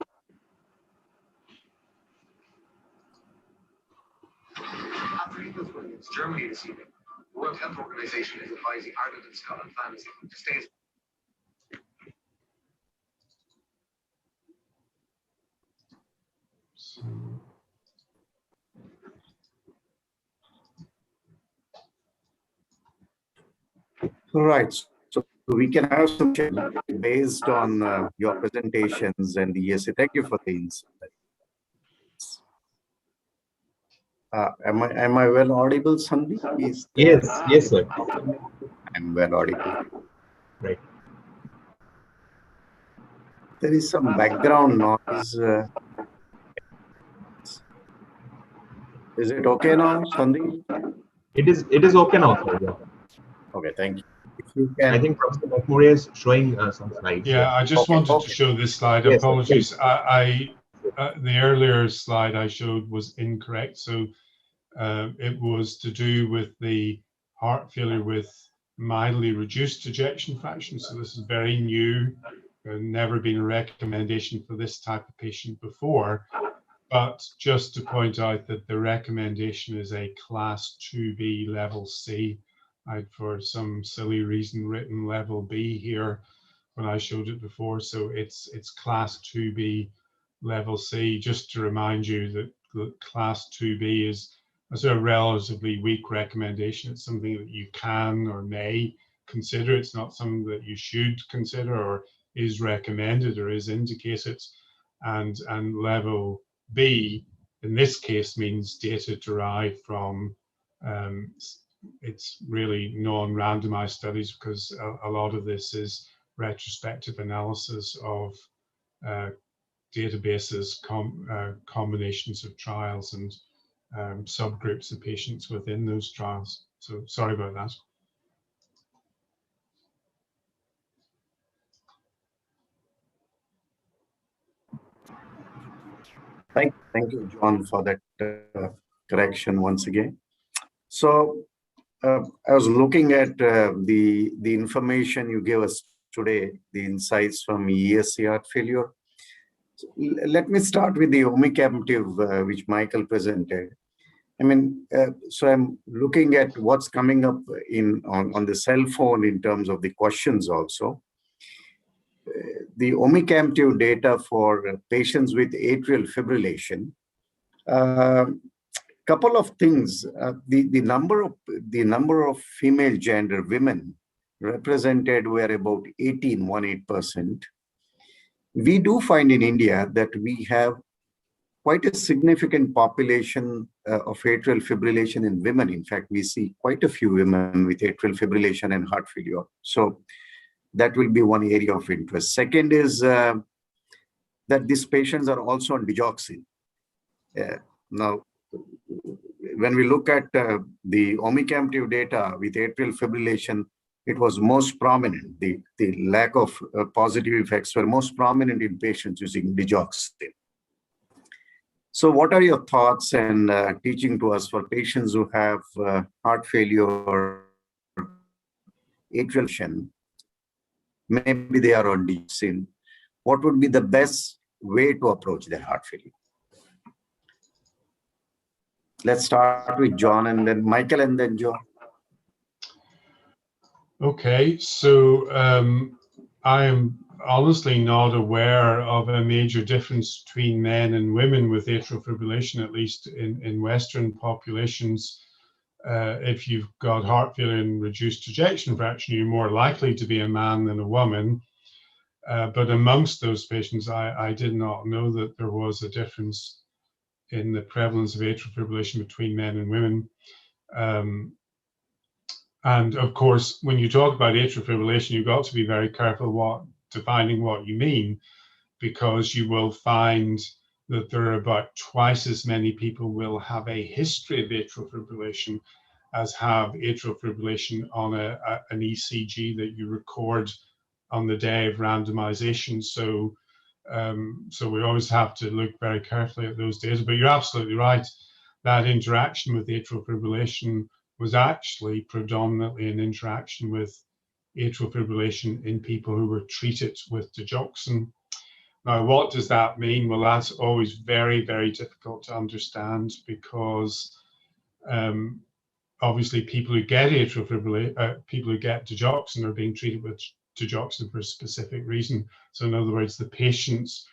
[SPEAKER 7] After England's win against Germany this evening, the World Health Organization is advising Ireland and Scotland fans to stay as
[SPEAKER 4] Right. So we can have some chat based on your presentations and the ESC. Thank you for the insight. Am I well audible, Sandeep?
[SPEAKER 2] Yes, sir.
[SPEAKER 4] I'm well audible.
[SPEAKER 2] Right.
[SPEAKER 4] There is some background noise. Is it okay now, Sandeep?
[SPEAKER 2] It is okay now, sir. Yeah.
[SPEAKER 4] Okay, thank you. If you can.
[SPEAKER 2] I think Professor Moria is showing some slides.
[SPEAKER 3] Yeah, I just wanted to show this slide.
[SPEAKER 2] Yes,
[SPEAKER 3] Apologies. The earlier slide I showed was incorrect. So it was to do with the heart failure with mildly reduced ejection fraction. So this is very new. Never been a recommendation for this type of patient before. But just to point out that the recommendation is a class 2B level C. I'd for some silly reason written level B here. when I showed it before. So it's class 2B level C. Just to remind you that class 2B is a sort of relatively weak recommendation. It's something that you can or may consider. It's not something that you should consider or is recommended or is indicated. And level B in this case means data derived from it's really non-randomized studies, because a lot of this is retrospective analysis of databases, combinations of trials and subgroups of patients within those trials. So sorry about that.
[SPEAKER 4] Thank you, John, for that correction once again. So I was looking at the information you gave us today, the insights from ESC heart failure. So let me start with the omecamtiv, which Michael presented. I mean, so I'm looking at what's coming up on the cell phone in terms of the questions also. The omecamtiv data for patients with atrial fibrillation. Couple of things. The number of female gender women represented were about 18%. We do find in India that we have quite a significant population of atrial fibrillation in women. In fact, we see quite a few women with atrial fibrillation and heart failure. So that will be one area of interest. Second is that these patients are also on digoxin. Now, when we look at the omecamtiv data with atrial fibrillation, it was most prominent. The lack of positive effects were most prominent in patients using digoxin. So what are your thoughts and teaching to us for patients who have heart failure or atrial fibrillation? Maybe they are on digoxin. What would be the best way to approach their heart failure? Let's start with John and then Michael and then John.
[SPEAKER 3] Okay, so I am honestly not aware of a major difference between men and women with atrial fibrillation, at least in Western populations. If you've got heart failure and reduced ejection fraction, you're more likely to be a man than a woman. But amongst those patients, I did not know that there was a difference in the prevalence of atrial fibrillation between men and women. And of course, when you talk about atrial fibrillation, you've got to be very careful defining what you mean, because you will find that there are about twice as many people will have a history of atrial fibrillation as have atrial fibrillation on an ECG that you record on the day of randomization. So we always have to look very carefully at those data. But you're absolutely right, that interaction with atrial fibrillation was actually predominantly an interaction with atrial fibrillation in people who were treated with digoxin. Now, what does that mean? Well, that's always very, very difficult to understand, because obviously people who get atrial fibrillation, people who get digoxin are being treated with digoxin for a specific reason. So in other words, the patients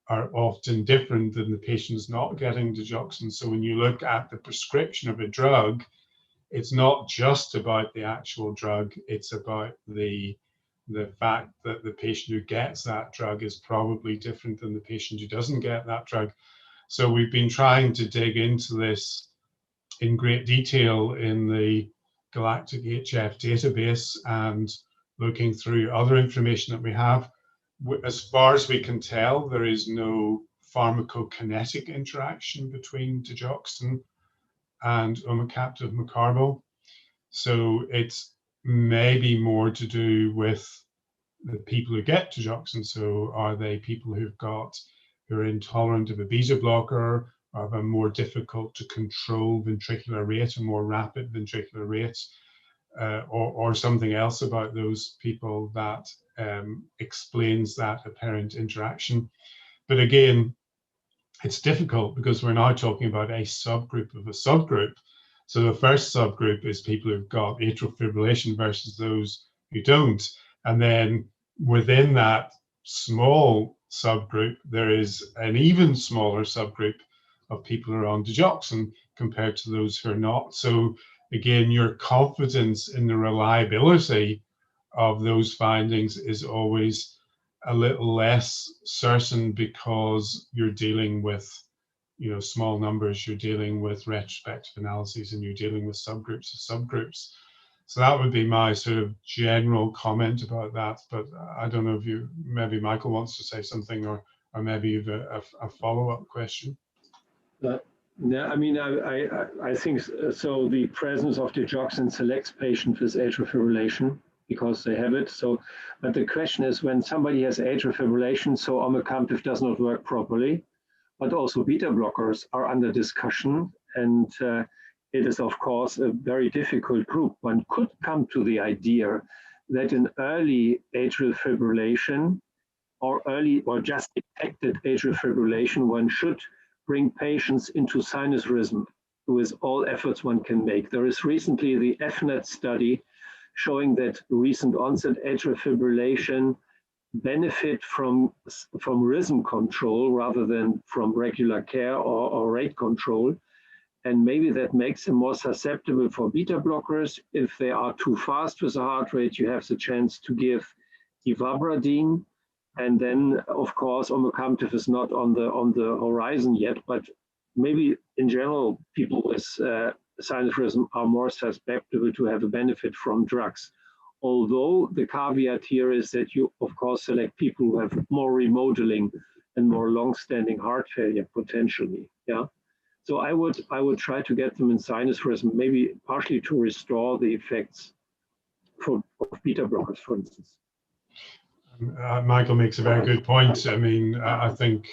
[SPEAKER 3] are often different than the patients not getting digoxin. So when you look at the prescription of a drug, it's not just about the actual drug, it's about the fact that the patient who gets that drug is probably different than the patient who doesn't get that drug. So we've been trying to dig into this in great detail in the GALACTIC-HF database and looking through other information that we have. As far as we can tell, there is no pharmacokinetic interaction between digoxin and omecamtiv mecarbil. So it's maybe more to do with the people who get digoxin. So are they people who are intolerant of a beta blocker, or have a more difficult to control ventricular rate, a more rapid ventricular rate, or something else about those people that explains that apparent interaction. But again, it's difficult because we're now talking about a subgroup of a subgroup. So the first subgroup is people who've got atrial fibrillation versus those who don't. And then within that small subgroup, there is an even smaller subgroup of people who are on digoxin compared to those who are not. So again, your confidence in the reliability of those findings is always a little less certain because you're dealing with, you know, small numbers, you're dealing with retrospective analyses, and you're dealing with subgroups of subgroups. So that would be my sort of general comment about that. But I don't know if maybe Michael wants to say something, or maybe you've a follow-up question.
[SPEAKER 6] Yeah, I mean, I think so. The presence of digoxin selects patients with atrial fibrillation because they have it. So, but the question is, when somebody has atrial fibrillation, so omecamtiv does not work properly, but also beta blockers are under discussion, and it is of course a very difficult group. One could come to the idea that in early atrial fibrillation or early or just detected atrial fibrillation, one should bring patients into sinus rhythm with all efforts one can make. There is recently the FNET study showing that recent onset atrial fibrillation benefit from rhythm control rather than from regular care or rate control. And maybe that makes them more susceptible for beta blockers. If they are too fast with the heart rate, you have the chance to give ivabradine. And then, of course, omecamtiv is not on the horizon yet, but maybe in general, people with sinus rhythm are more susceptible to have a benefit from drugs. Although the caveat here is that you, of course, select people who have more remodeling and more long-standing heart failure potentially. Yeah. So I would try to get them in sinus rhythm, maybe partially to restore the effects of beta blockers, for instance.
[SPEAKER 3] Michael makes a very good point. I mean, I think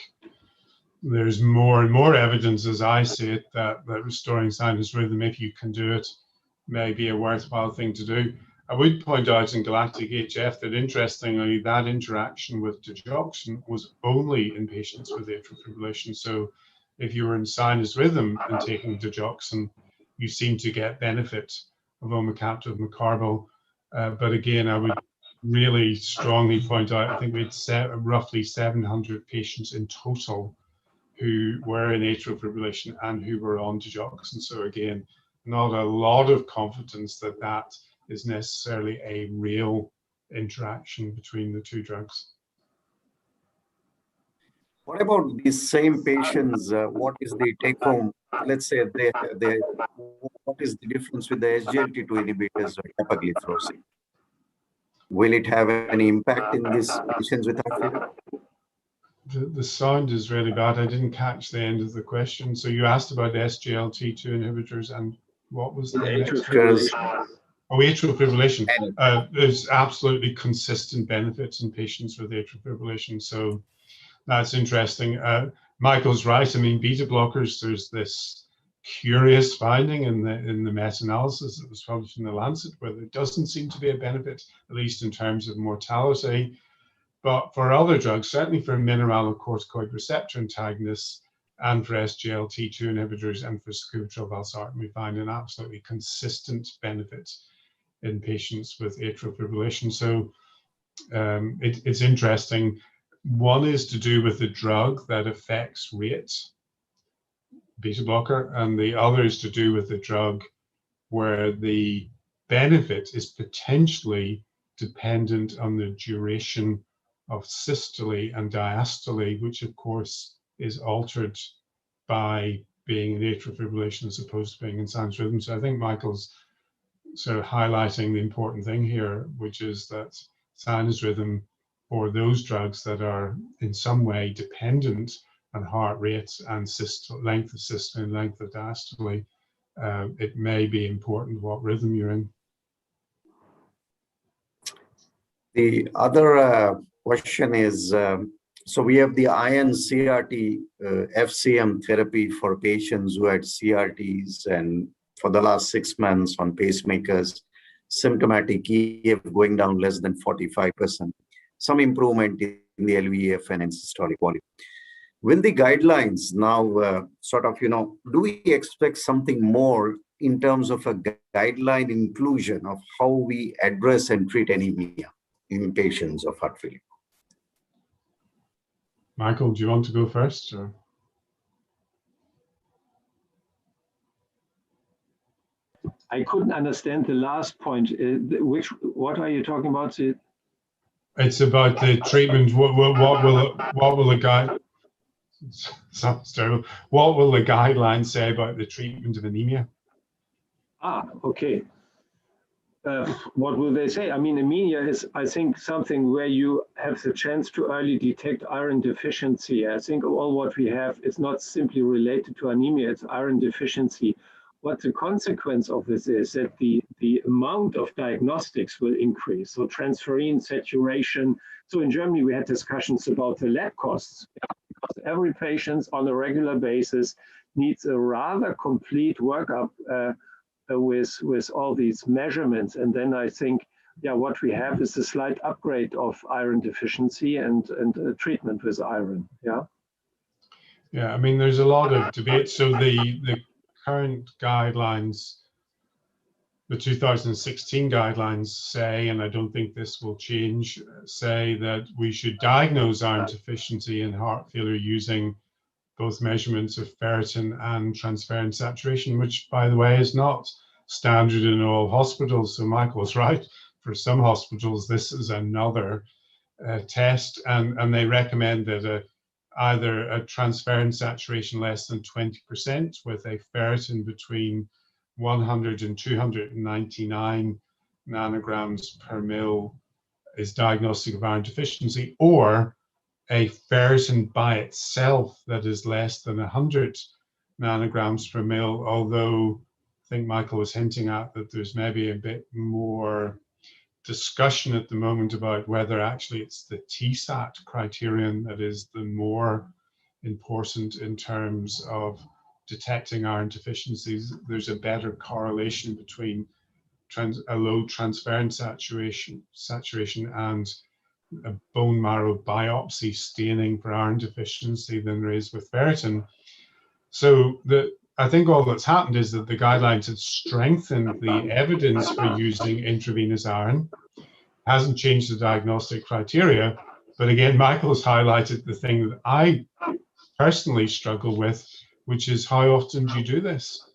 [SPEAKER 3] there's more and more evidence, as I see it, that restoring sinus rhythm, if you can do it, may be a worthwhile thing to do. I would point out in GALACTIC-HF that, interestingly, that interaction with digoxin was only in patients with atrial fibrillation. So if you were in sinus rhythm and taking digoxin, you seem to get benefit of omecamtiv mecarbil. But again, I would really strongly point out, I think we had roughly 700 patients in total who were in atrial fibrillation and who were on digoxin. So again, not a lot of confidence that that is necessarily a real interaction between the two drugs.
[SPEAKER 4] What about these same patients? What is the take home? Let's say what is the difference with the SGLT2 inhibitors or dapagliflozin? Will it have any impact in these patients with heart failure?
[SPEAKER 3] The sound is really bad. I didn't catch the end of the question. So you asked about SGLT2 inhibitors, and what was the next? Oh, atrial fibrillation. There's absolutely consistent benefits in patients with atrial fibrillation. So that's interesting. Michael's right. I mean, beta blockers, there's this curious finding in the meta-analysis that was published in The Lancet, where there doesn't seem to be a benefit, at least in terms of mortality. But for other drugs, certainly for mineralocorticoid receptor antagonists and for SGLT2 inhibitors and for sacubitril/valsartan, we find an absolutely consistent benefit in patients with atrial fibrillation. So it's interesting. One is to do with the drug that affects rate, beta blocker, and the other is to do with the drug where the benefit is potentially dependent on the duration of systole and diastole, which of course is altered by being in atrial fibrillation as opposed to being in sinus rhythm. So I think Michael's sort of highlighting the important thing here, which is that sinus rhythm, or those drugs that are in some way dependent on heart rates and length of systole and length of diastole, it may be important what rhythm you're in.
[SPEAKER 4] The other question is, so we have the iron CRT FCM therapy for patients who had CRTs and for the last 6 months on pacemakers, symptomatic EF going down less than 45%, some improvement in the LVEF and systolic volume. Will the guidelines now do we expect something more in terms of a guideline inclusion of how we address and treat anemia? in patients of heart failure.
[SPEAKER 3] Michael, do you want to go first? Or?
[SPEAKER 6] I couldn't understand the last point. What are you talking about?
[SPEAKER 3] It's about the treatment. What will the guide? Sounds terrible. What will the guidelines say about the treatment of anemia?
[SPEAKER 6] Okay. What will they say? I mean, anemia is, I think, something where you have the chance to early detect iron deficiency. I think all what we have is not simply related to anemia, it's iron deficiency. What the consequence of this is that the amount of diagnostics will increase. So transferrin, saturation. So in Germany, we had discussions about the lab costs. Because every patient on a regular basis needs a rather complete workup with all these measurements. And then I think, yeah, what we have is a slight upgrade of iron deficiency and treatment with iron. Yeah.
[SPEAKER 3] Yeah, I mean, there's a lot of debate. So the current guidelines, the 2016 guidelines say, and I don't think this will change, say that we should diagnose iron deficiency in heart failure using both measurements of ferritin and transferrin saturation, which, by the way, is not standard in all hospitals. So Michael's right. For some hospitals, this is another test, and they recommend that either a transferrin saturation less than 20% with a ferritin between 100 and 299 nanograms per mil is diagnostic of iron deficiency, or a ferritin by itself that is less than 100 nanograms per mil, although I think Michael was hinting at that there's maybe a bit more discussion at the moment about whether actually it's the TSAT criterion that is the more important in terms of detecting iron deficiencies. There's a better correlation between a low transferrin saturation and a bone marrow biopsy staining for iron deficiency than there is with ferritin. So I think all that's happened is that the guidelines have strengthened the evidence for using intravenous iron, hasn't changed the diagnostic criteria. But again, Michael's highlighted the thing that I personally struggle with, which is how often do you do this?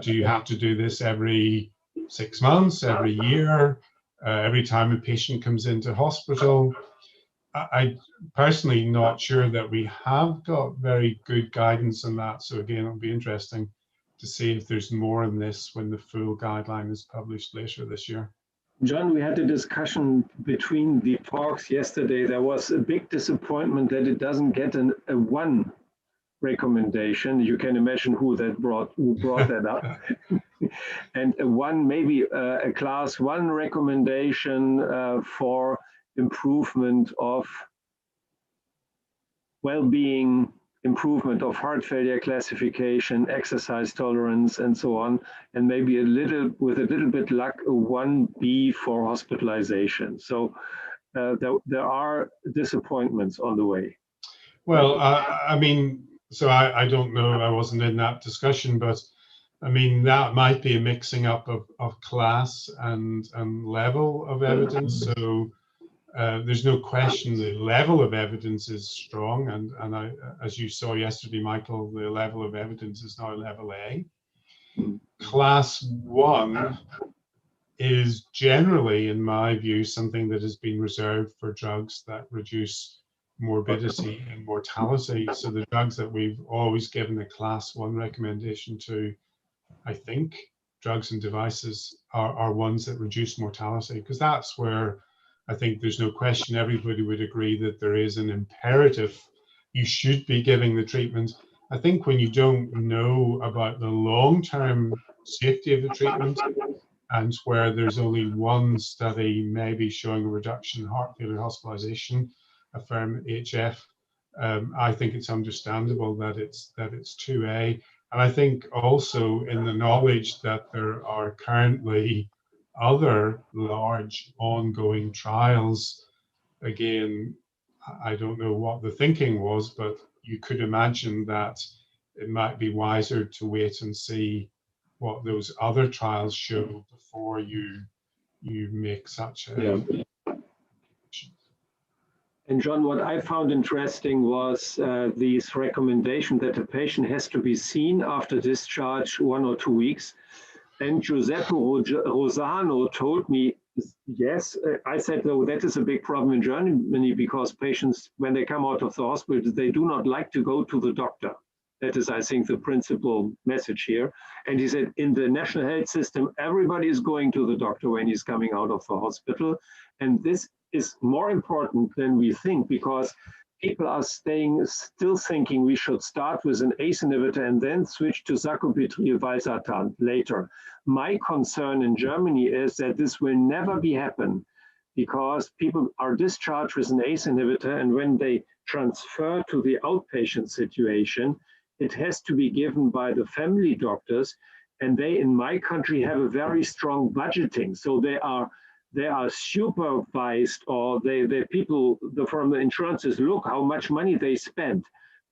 [SPEAKER 3] Do you have to do this every 6 months, every year, every time a patient comes into hospital? I personally not sure that we have got very good guidance on that. So again, it'll be interesting to see if there's more in this when the full guideline is published later this year.
[SPEAKER 6] John, we had a discussion between the talks yesterday. There was a big disappointment that it doesn't get a one recommendation. You can imagine who brought that up. And maybe a class 1 recommendation for improvement of well-being, improvement of heart failure classification, exercise tolerance, and so on, and maybe with a little bit luck, a 1B for hospitalization. So there are disappointments on the way.
[SPEAKER 3] Well, I mean, so I don't know, I wasn't in that discussion, but I mean, that might be a mixing up of class and level of evidence. So there's no question the level of evidence is strong. And as you saw yesterday, Michael, the level of evidence is now level A. Class 1 is generally, in my view, something that has been reserved for drugs that reduce morbidity and mortality. So the drugs that we've always given a class 1 recommendation to, I think, drugs and devices are ones that reduce mortality, because that's where I think there's no question everybody would agree that there is an imperative. You should be giving the treatment. I think when you don't know about the long-term safety of the treatment, and where there's only one study maybe showing a reduction in heart failure hospitalization, AFFIRM-HF, I think it's understandable that it's 2A. And I think also in the knowledge that there are currently other large ongoing trials, again, I don't know what the thinking was, but you could imagine that it might be wiser to wait and see what those other trials show before you make such a
[SPEAKER 6] And John, what I found interesting was this recommendation that the patient has to be seen after discharge 1 or 2 weeks. And Giuseppe Rosano told me, yes, I said, no, that is a big problem in Germany because patients, when they come out of the hospital, they do not like to go to the doctor. That is, I think, the principal message here. And he said, in the national health system, everybody is going to the doctor when he's coming out of the hospital. And this is more important than we think because people are still thinking we should start with an ACE inhibitor and then switch to sacubitril valsartan later. My concern in Germany is that this will never be happen because people are discharged with an ACE inhibitor, and when they transfer to the outpatient situation, it has to be given by the family doctors, and they in my country have a very strong budgeting, so they are supervised, or the people from the insurances look how much money they spend.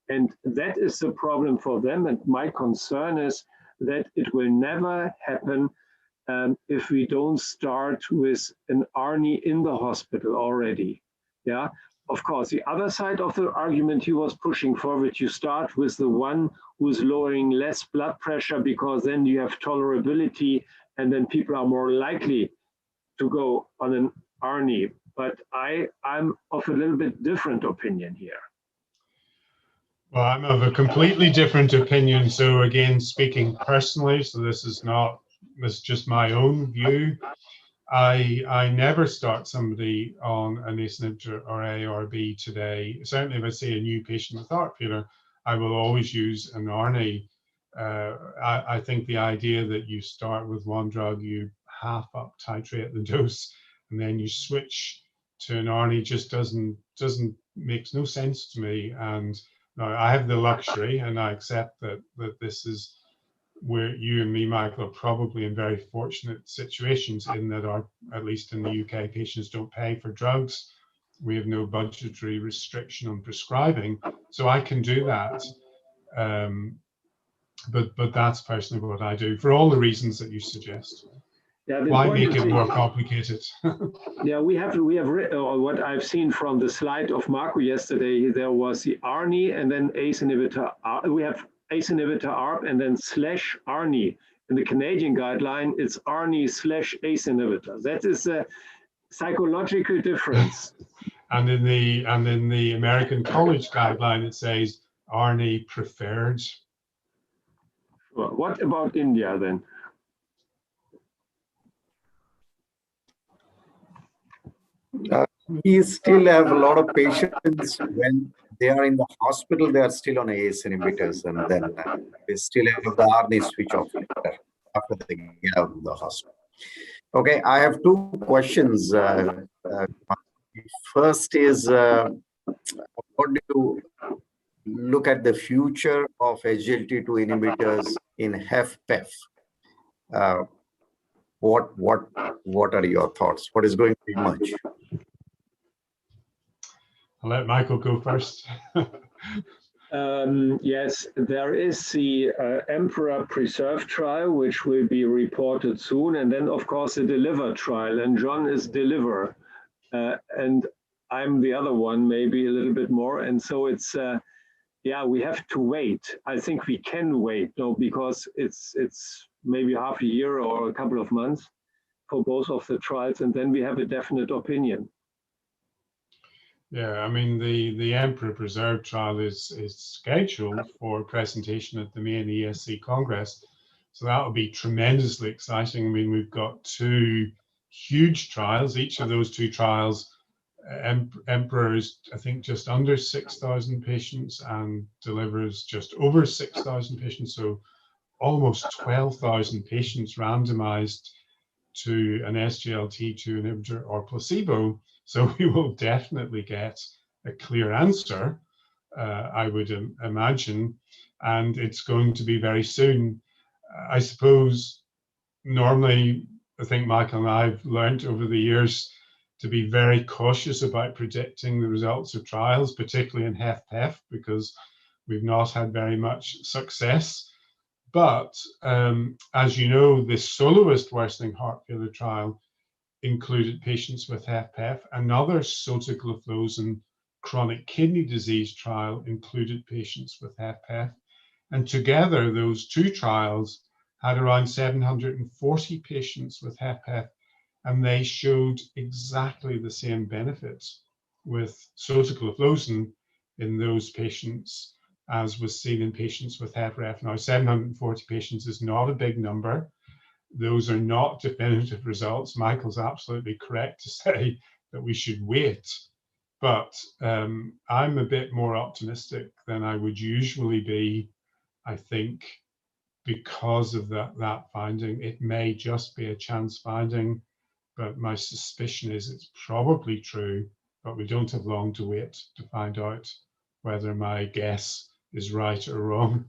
[SPEAKER 6] And that is the problem for them. And my concern is that it will never happen if we don't start with an ARNI in the hospital already. Yeah. Of course, the other side of the argument he was pushing forward, you start with the one who's lowering less blood pressure because then you have tolerability and then people are more likely to go on an ARNI, but I'm of a little bit different opinion here.
[SPEAKER 3] Well, I'm of a completely different opinion. So again, speaking personally, so this is just my own view. I never start somebody on an ACE inhibitor or A or B today. Certainly if I see a new patient with heart failure, I will always use an ARNI. I think the idea that you start with one drug, you half up titrate the dose, and then you switch to an ARNI just makes no sense to me. And now I have the luxury, and I accept that this is where you and me, Michael, are probably in very fortunate situations in that at least in the UK, patients don't pay for drugs. We have no budgetary restriction on prescribing, so I can do that. But that's personally what I do for all the reasons that you suggest.
[SPEAKER 6] Yeah,
[SPEAKER 3] why make it more complicated?
[SPEAKER 6] Yeah, we have what I've seen from the slide of Marco yesterday. There was the ARNI and then ACE inhibitor. We have ACE inhibitor ARB and then / ARNI. In the Canadian guideline, it's ARNI / ACE inhibitor. That is a psychological difference.
[SPEAKER 3] And in the American College guideline, it says ARNI preferred.
[SPEAKER 6] Well, what about India then?
[SPEAKER 4] We still have a lot of patients when they are in the hospital, they are still on ACE inhibitors, and then they still have the ARNI switch off later after they get out of the hospital. Okay, I have two questions. First is, what do you look at the future of SGLT2 inhibitors in HFpEF? What are your thoughts? What is going to be much?
[SPEAKER 3] I'll let Michael go first.
[SPEAKER 6] Yes, there is the Emperor Preserve trial, which will be reported soon. And then, of course, the Deliver trial. And John is Deliver. And I'm the other one, maybe a little bit more. And so it's, yeah, we have to wait. I think we can wait, no, because it's maybe half a year or a couple of months for both of the trials. And then we have a definite opinion.
[SPEAKER 3] Yeah, I mean, the Emperor Preserve trial is scheduled for presentation at the Main ESC Congress. So that will be tremendously exciting. I mean, we've got two huge trials. Each of those two trials, Emperor is, I think, just under 6,000 patients and delivers just over 6,000 patients. So almost 12,000 patients randomized to an SGLT2 inhibitor or placebo. So we will definitely get a clear answer, I would imagine, and it's going to be very soon. I suppose normally, I think Michael and I have learned over the years to be very cautious about predicting the results of trials, particularly in HFpEF, because we've not had very much success. But as you know, the Soloist worsening heart failure trial included patients with HFpEF. Another sotagliflozin chronic kidney disease trial included patients with HFpEF. And together, those two trials had around 740 patients with HFpEF, and they showed exactly the same benefits with sotagliflozin in those patients as was seen in patients with HFrEF. Now, 740 patients is not a big number. Those are not definitive results. Michael's absolutely correct to say that we should wait. But I'm a bit more optimistic than I would usually be, I think, because of that finding. It may just be a chance finding, but my suspicion is it's probably true, but we don't have long to wait to find out whether my guess is right or wrong.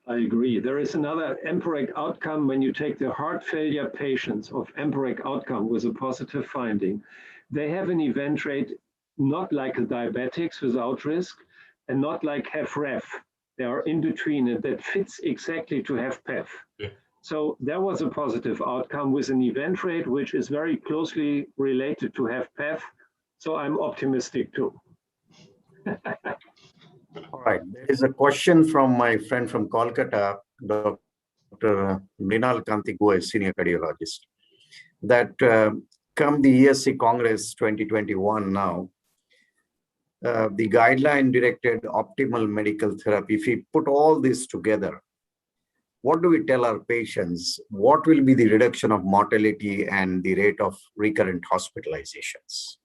[SPEAKER 6] I agree. There is another EMPEREC outcome when you take the heart failure patients of EMPEREC outcome with a positive finding. They have an event rate not like the diabetics without risk and not like HFrEF. They are in between, and that fits exactly to HFpEF.
[SPEAKER 3] Yeah.
[SPEAKER 6] So there was a positive outcome with an event rate which is very closely related to HFpEF. So I'm optimistic too.
[SPEAKER 4] All right, there is a question from my friend from Kolkata, Dr. Mrinal Kanti Goy, senior cardiologist, that come the ESC Congress 2021 now, the guideline directed optimal medical therapy, if we put all this together, what do we tell our patients? What will be the reduction of mortality and the rate of recurrent hospitalizations?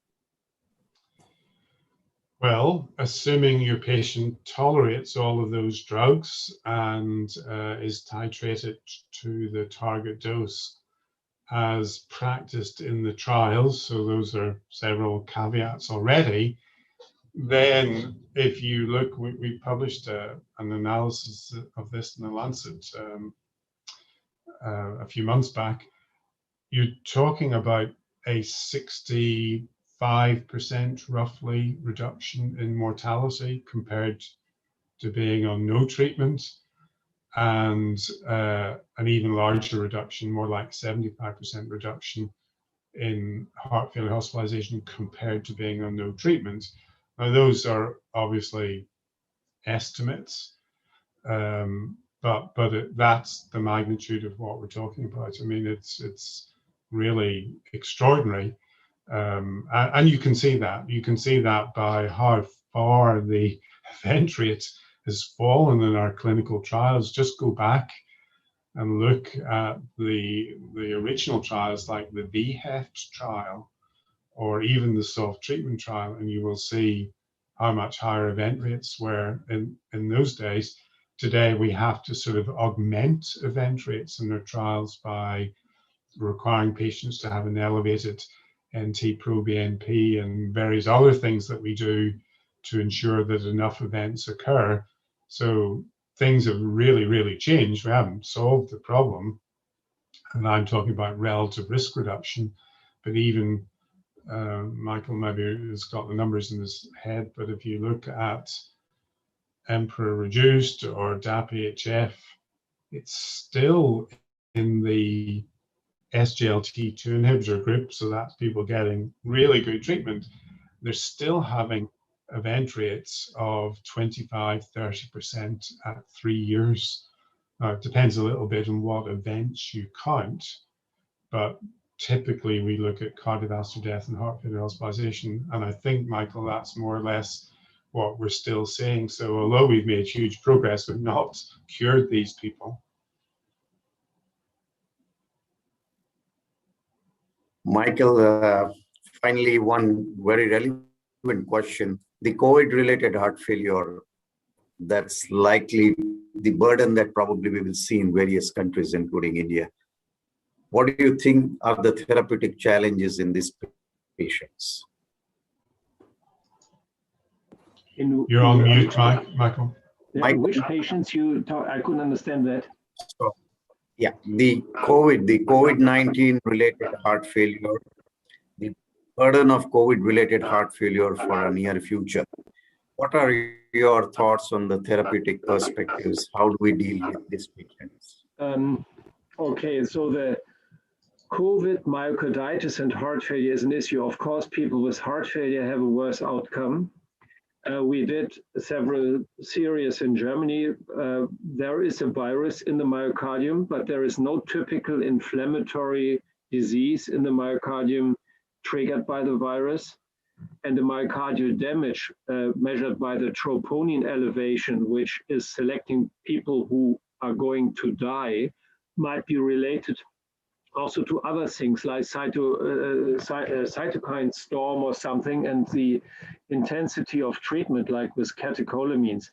[SPEAKER 3] Well, assuming your patient tolerates all of those drugs and is titrated to the target dose as practiced in the trials, so those are several caveats already, then if you look, we published an analysis of this in the Lancet a few months back. You're talking about a 65% roughly reduction in mortality compared to being on no treatment, and an even larger reduction, more like 75% reduction in heart failure hospitalization compared to being on no treatment. Now, those are obviously estimates, but that's the magnitude of what we're talking about. I mean, it's really extraordinary. And you can see that. You can see that by how far the event rate has fallen in our clinical trials. Just go back and look at the original trials like the VHEFT trial or even the soft treatment trial, and you will see how much higher event rates were in those days. Today, we have to sort of augment event rates in their trials by requiring patients to have an elevated NT-proBNP and various other things that we do to ensure that enough events occur. So things have really, really changed. We haven't solved the problem. And I'm talking about relative risk reduction, but even Michael maybe has got the numbers in his head, but if you look at EMPEROR reduced or DAPA-HF, it's still in the SGLT2 inhibitor group, so that's people getting really good treatment. They're still having event rates of 25-30% at 3 years. Now, it depends a little bit on what events you count, but typically we look at cardiovascular death and heart failure hospitalization, and I think, Michael, that's more or less what we're still seeing. So although we've made huge progress, we've not cured these people.
[SPEAKER 4] Michael, finally, one very relevant question. The COVID-related heart failure, that's likely the burden that probably we will see in various countries, including India. What do you think are the therapeutic challenges in these patients?
[SPEAKER 3] You're on mute, Michael.
[SPEAKER 6] Which patients you talk? I couldn't understand that.
[SPEAKER 4] So, yeah, the COVID-19 related heart failure, the burden of COVID-related heart failure for a near future. What are your thoughts on the therapeutic perspectives? How do we deal with these patients?
[SPEAKER 6] Okay, so COVID, myocarditis, and heart failure is an issue. Of course, people with heart failure have a worse outcome. We did several series in Germany. There is a virus in the myocardium, but there is no typical inflammatory disease in the myocardium triggered by the virus. And the myocardial damage measured by the troponin elevation, which is selecting people who are going to die, might be related also to other things like cytokine storm or something, and the intensity of treatment, like with catecholamines.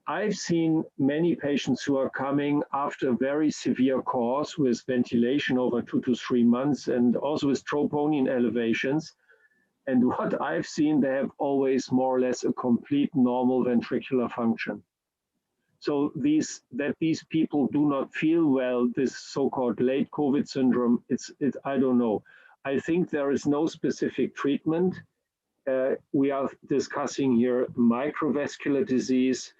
[SPEAKER 6] I've seen many patients who are coming after very severe course with ventilation over 2 to 3 months and also with troponin elevations. And what I've seen, they have always more or less a complete normal ventricular function. So these people do not feel well, this so-called late COVID syndrome, I don't know. I think there is no specific treatment. We are discussing here microvascular disease,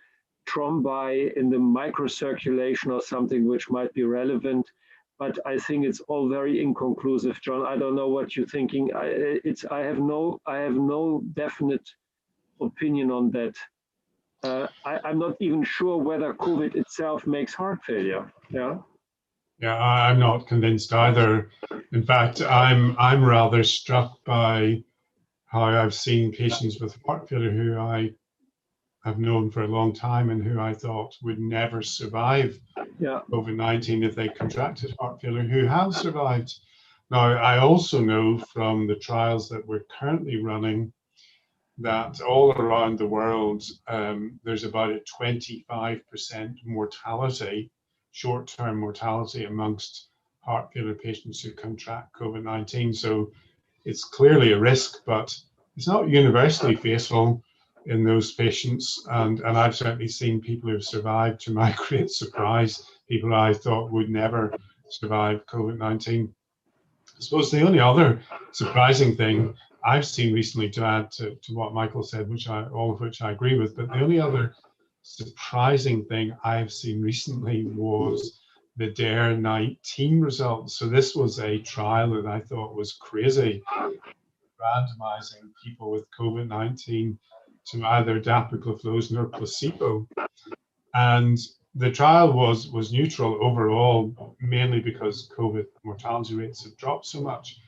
[SPEAKER 6] thrombi in the microcirculation or something which might be relevant. But I think it's all very inconclusive, John. I don't know what you're thinking. I have no definite opinion on that. I'm not even sure whether COVID itself makes heart failure. Yeah.
[SPEAKER 3] Yeah, I'm not convinced either. In fact, I'm rather struck by how I've seen patients with heart failure who I have known for a long time and who I thought would never survive COVID-19 if they contracted heart failure, who have survived. Now, I also know from the trials that we're currently running that all around the world, there's about a 25% mortality, short-term mortality amongst heart failure patients who contract COVID-19. So it's clearly a risk, but it's not universally fatal in those patients. And I've certainly seen people who've survived, to my great surprise, people I thought would never survive COVID-19. I suppose the only other surprising thing I've seen recently, to add to what Michael said, all of which I agree with, but the only other surprising thing I've seen recently was the DARE-19 results. So this was a trial that I thought was crazy, randomizing people with COVID-19 to either dapagliflozin or placebo. And the trial was neutral overall, mainly because COVID mortality rates have dropped so much.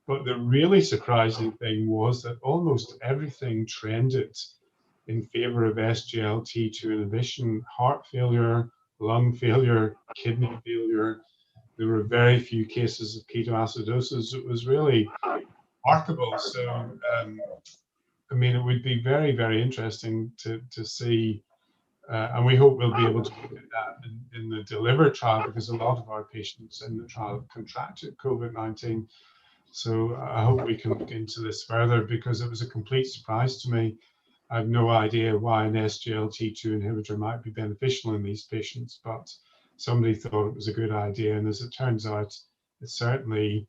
[SPEAKER 3] But the really surprising thing was that almost everything trended in favor of SGLT2 inhibition: heart failure, lung failure, kidney failure. There were very few cases of ketoacidosis. It was really remarkable. So, I mean, it would be very, very interesting to see, and we hope we'll be able to look at that in the DELIVER trial, because a lot of our patients in the trial contracted COVID-19. So I hope we can look into this further, because it was a complete surprise to me. I have no idea why an SGLT2 inhibitor might be beneficial in these patients, but somebody thought it was a good idea. And as it turns out, it's certainly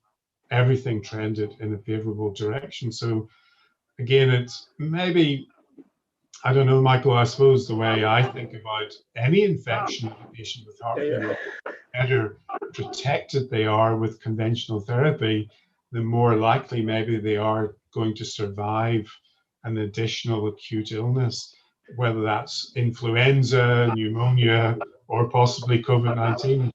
[SPEAKER 3] everything trended in a favorable direction. So again, it's maybe, I don't know, Michael, I suppose the way I think about any infection of a patient with heart failure, the better protected they are with conventional therapy, the more likely maybe they are going to survive an additional acute illness, whether that's influenza, pneumonia, or possibly COVID-19.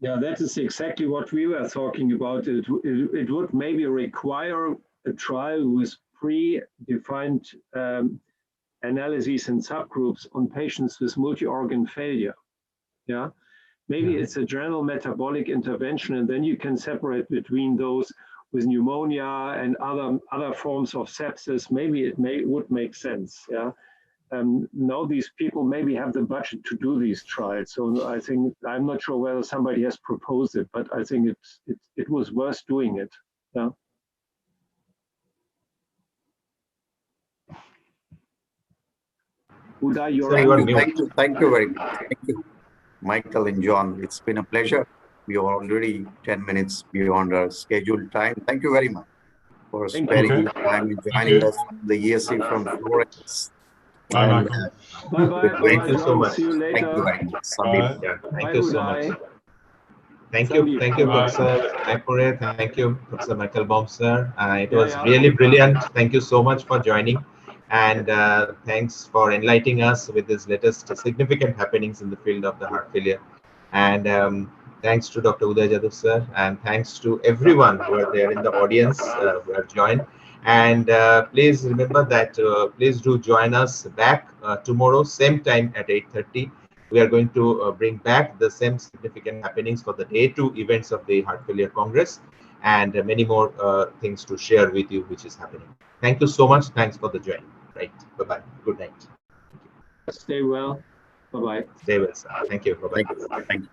[SPEAKER 6] Yeah, that is exactly what we were talking about. It would maybe require a trial with pre-defined analyses and subgroups on patients with multi-organ failure. Yeah. Maybe it's a general metabolic intervention, and then you can separate between those with pneumonia and other forms of sepsis. Maybe it would make sense. Yeah. Now these people maybe have the budget to do these trials. So I think, I'm not sure whether somebody has proposed it, but I think it was worth doing it. Yeah.
[SPEAKER 4] Uday, thank you very much. Thank you, Michael and John. It's been a pleasure. We are already 10 minutes beyond our scheduled time. Thank you very much for sparing the time and joining us from the ESC from Florence.
[SPEAKER 3] Bye, Michael.
[SPEAKER 6] Bye-bye.
[SPEAKER 2] Thank you so much.
[SPEAKER 6] See you later.
[SPEAKER 4] Thank you very much.
[SPEAKER 2] Thank you so much. Thank you,
[SPEAKER 3] Bye.
[SPEAKER 2] Professor Naipure. Thank you, Professor Michael Baum, sir. It
[SPEAKER 6] Yeah,
[SPEAKER 2] was
[SPEAKER 6] yeah.
[SPEAKER 2] really brilliant. Thank you so much for joining, and thanks for enlightening us with these latest significant happenings in the field of the heart failure. And thanks to Dr. Uday Jadhav, sir, and thanks to everyone who are there in the audience who have joined. And please remember that please do join us back tomorrow, same time at 8:30. We are going to bring back the same significant happenings for the day 2 events of the Heart Failure Congress, and many more things to share with you which is happening. Thank you so much. Thanks for the join. Right. Bye-bye. Good night.
[SPEAKER 6] Stay well. Bye-bye.
[SPEAKER 2] Stay well, sir. Thank you. Bye-bye.
[SPEAKER 4] Thank you. Thank you.